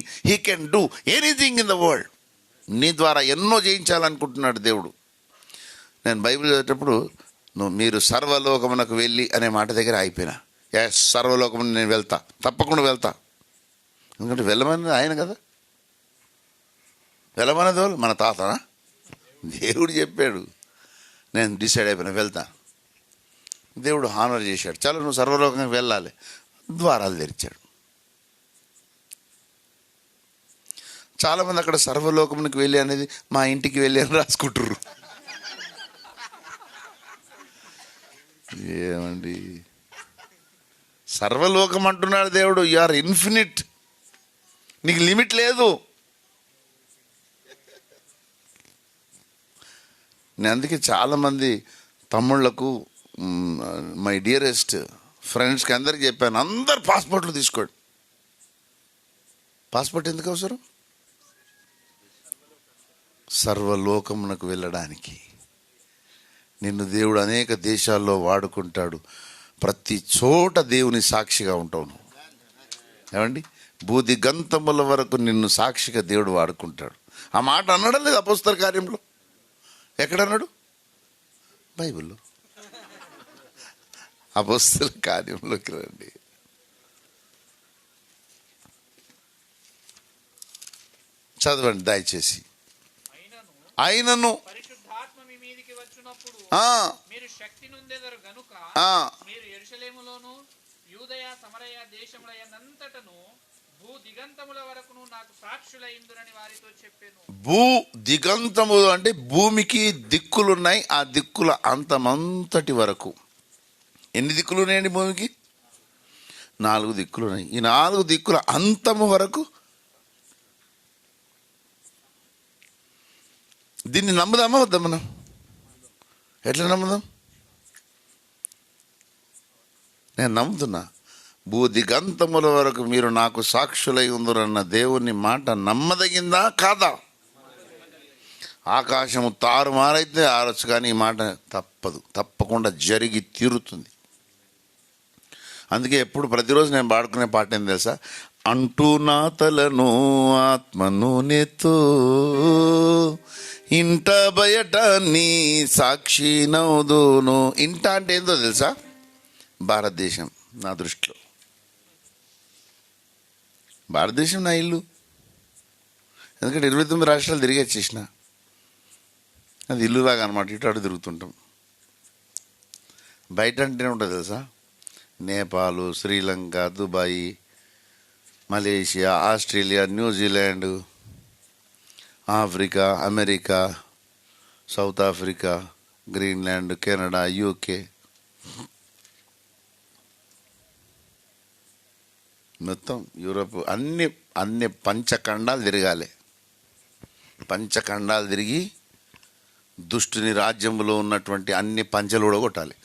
in the world. నీ ద్వారా ఎన్నో చేయించాలనుకుంటున్నాడు దేవుడు. నేను బైబిల్ చదివేటప్పుడు మీరు సర్వలోకమునకు వెళ్ళి అనే మాట దగ్గర అయిపోయినా. సర్వలోకమును నేను వెళ్తా, తప్పకుండా వెళ్తా. ఎందుకంటే వెళ్ళమని ఆయన కదా, వెళ్ళమన్నది వాళ్ళు మన తాతనా? దేవుడు చెప్పాడు, నేను డిసైడ్ అయిపోయినా వెళ్తా. దేవుడు హానర్ చేశాడు. చాలా నువ్వు సర్వలోకంగా వెళ్ళాలి, ద్వారాలు తెరిచాడు. చాలామంది అక్కడ సర్వలోకమునికి వెళ్ళి అనేది మా ఇంటికి వెళ్ళి అని రాసుకుంటారు. ఏమండి, సర్వలోకం అంటున్నాడు దేవుడు. యు ఆర్ ఇన్ఫినిట్, నీకు లిమిట్ లేదు. నేను అందుకే చాలామంది తమ్ముళ్లకు, మై డియరెస్ట్ ఫ్రెండ్స్కి అందరికి చెప్పాను, అందరు పాస్పోర్ట్లు తీసుకోండి. పాస్పోర్ట్ ఎందుకు అవసరం? సర్వలోకమునకు వెళ్ళడానికి. నిన్ను దేవుడు అనేక దేశాల్లో వాడుకుంటాడు. ప్రతి చోట దేవుని సాక్షిగా ఉంటావు నువ్వు. ఏమండి, భూదిగంతముల వరకు నిన్ను సాక్షిగా దేవుడు వాడుకుంటాడు. ఆ మాట అనడం లేదు అపోస్తల కార్యంలో. ఎక్కడన్నాడు? బైబిల్లో. అపోస్తల కార్యంలోకి రండి. చదవండి దయచేసి. అయినను పరిశుద్ధాత్మ మీ మీదికి వచ్చినప్పుడు మీరు శక్తి నొందెదరు గనుక మీరు యెరూషలేములోను యూదయ సమరయ దేశములయందంతటను భూ దిగంతముల వరకును నాకు సాక్షులైందురని వారితో చెప్పాను. భూ దిగంతములు అంటే భూమికి దిక్కులున్నాయి. ఆ దిక్కుల అంతమంతటి వరకు. ఎన్ని దిక్కులు ఉన్నాయండి భూమికి? 4 దిక్కులు ఉన్నాయి. ఈ 4 దిక్కుల అంతము వరకు. దీన్ని నమ్ముదామా వద్దాం? మనం ఎట్లా నమ్ముదాం? నేను నమ్ముతున్నా. భూదిగంతముల వరకు మీరు నాకు సాక్షులై ఉందరన్న దేవుని మాట నమ్మదగిందా కాదా? ఆకాశము తారుమారైతే ఆరొచ్చు, కానీ ఈ మాట తప్పకుండా జరిగి తీరుతుంది. అందుకే ఎప్పుడు ప్రతిరోజు నేను పాడుకునే పాట ఏం తెలుసా? అంటూ నా తలను ఆత్మను నెత్తు ఇంట బయట నీ సాక్షి నవ్వుదును. ఇంట అంటే ఏందో తెలుసా? భారతదేశం. నా దృష్టిలో భారతదేశం నా ఇల్లు. ఎందుకంటే 29 రాష్ట్రాలు తిరిగి వచ్చేసిన. అది ఇల్లులాగా అనమాట. ఇటు అటు తిరుగుతుంటాం. బయట అంటేనే ఉంటుంది తెలుసా? Nepal, Sri Lanka, Dubai, Malaysia, Australia, New Zealand, Africa, America, south Africa, Greenland, Canada, UK, మొత్తం యూరోప్, అన్ని పంచఖండాలు తిరగాలి. పంచఖండాలు తిరిగి దుష్టుని రాజ్యంలో ఉన్నటువంటి అన్ని పంచలు కూడా కొట్టాలి.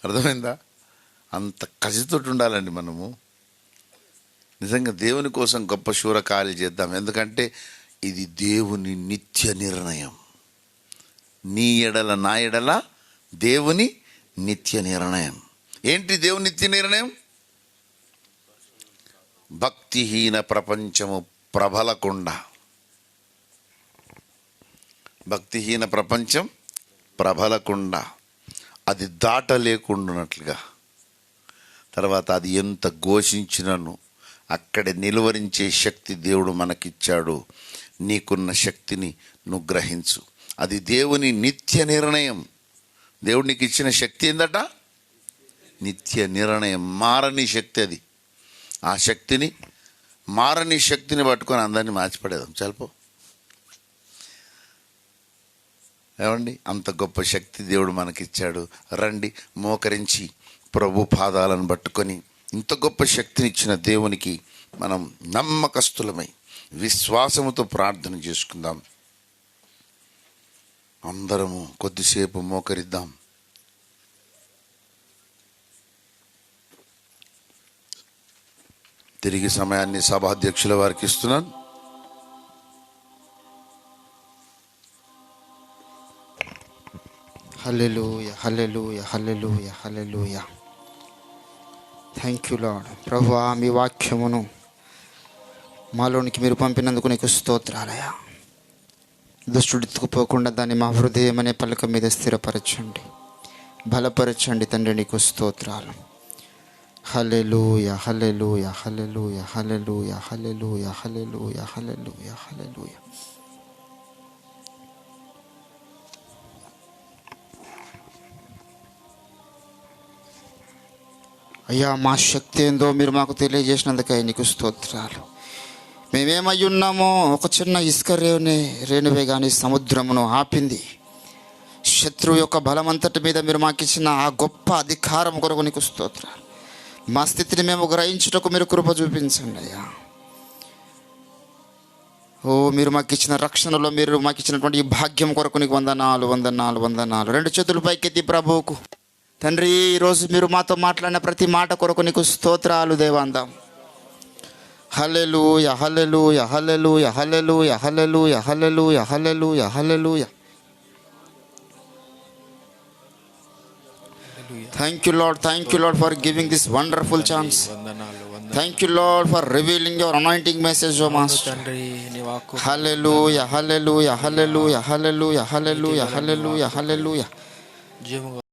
అర్థమైందా? అంత కసితోటి ఉండాలండి మనము. నిజంగా దేవుని కోసం గొప్ప శూరకార్యాలు చేద్దాం. ఎందుకంటే ఇది దేవుని నిత్య నిర్ణయం. నీ ఎడల నా ఎడల దేవుని నిత్య నిర్ణయం. ఏంటి దేవుని నిత్య నిర్ణయం? భక్తిహీన ప్రపంచము ప్రబలకుండా. భక్తిహీన ప్రపంచం ప్రబలకుండా, అది దాటలేకుండానట్లుగా. తర్వాత అది ఎంత ఘోషించినను అక్కడే నిలువరించే శక్తి దేవుడు మనకిచ్చాడు. నీకున్న శక్తిని నువ్వు గ్రహించు. అది దేవుని నిత్య నిర్ణయం. దేవుడు నీకు ఇచ్చిన శక్తి ఏందట? నిత్య నిర్ణయం. మారని శక్తి అది. ఆ శక్తిని, మారని శక్తిని పట్టుకొని అందరినీ మార్చిపడేదాం. చల్పో. ఏమండి, అంత గొప్ప శక్తి దేవుడు మనకిచ్చాడు. రండి మోకరించి ప్రభు పాదాలను పట్టుకొని ఇంత గొప్ప శక్తిని ఇచ్చిన దేవునికి మనం నమ్మకస్తులమై విశ్వాసముతో ప్రార్థన చేసుకుందాం. అందరము కొద్దిసేపు మోకరిద్దాం. తిరిగి సమయాన్ని సభాధ్యక్షుల వారికి ఇస్తున్నాను. Hallelujah, hallelujah, hallelujah, hallelujah. Thank you Lord. ప్రభువా, మీ వాక్యమును మాలోనికి మీరు పంపినందుకు నీకు స్తోత్రాలయా. దుష్టుడు ఎత్తుకుపోకుండా దాన్ని మా హృదయం అనే పలక మీద స్థిరపరచండి, బలపరచండి తండ్రి. నీకు స్తోత్రాలు. హల్లెలూయా, hallelujah, hallelujah, hallelujah, hallelujah, hallelujah, hallelujah, హల్లెలూయా. అయ్యా, మా శక్తి ఏందో మీరు మాకు తెలియజేసినందుకై నీకు స్తోత్రాలు. మేమేమై ఉన్నామో ఒక చిన్న ఇసుక రేణువే కానీ సముద్రమును ఆపింది. శత్రువు యొక్క బలమంతటి మీద మీరు మాకు ఇచ్చిన ఆ గొప్ప అధికారం కొరకు నీకు స్తోత్రాలు. మా స్థితిని మేము గ్రహించుటకు మీరు కృప చూపించండి అయ్యా. ఓ, మీరు మాకు ఇచ్చిన రక్షణలో మీరు మాకు ఇచ్చినటువంటి ఈ భాగ్యం కొరకు నీకు వందనాలు, వందనాలు, వందనాలు. రెండు చేతులు పైకెత్తి ప్రభువుకు తండ్రి, ఈరోజు మీరు మాతో మాట్లాడిన ప్రతి మాట కొరకు నీకు స్తోత్రాలు దేవాందాం. హల్లెలూయా, hallelujah, hallelujah, hallelujah, hallelujah, hallelujah, hallelujah, hallelujah. Thank you Lord, thank you Lord for giving this wonderful chance. Thank you Lord for revealing your anointing message, O Master. Hallelujah, hallelujah, hallelujah, hallelujah, hallelujah, hallelujah, hallelujah.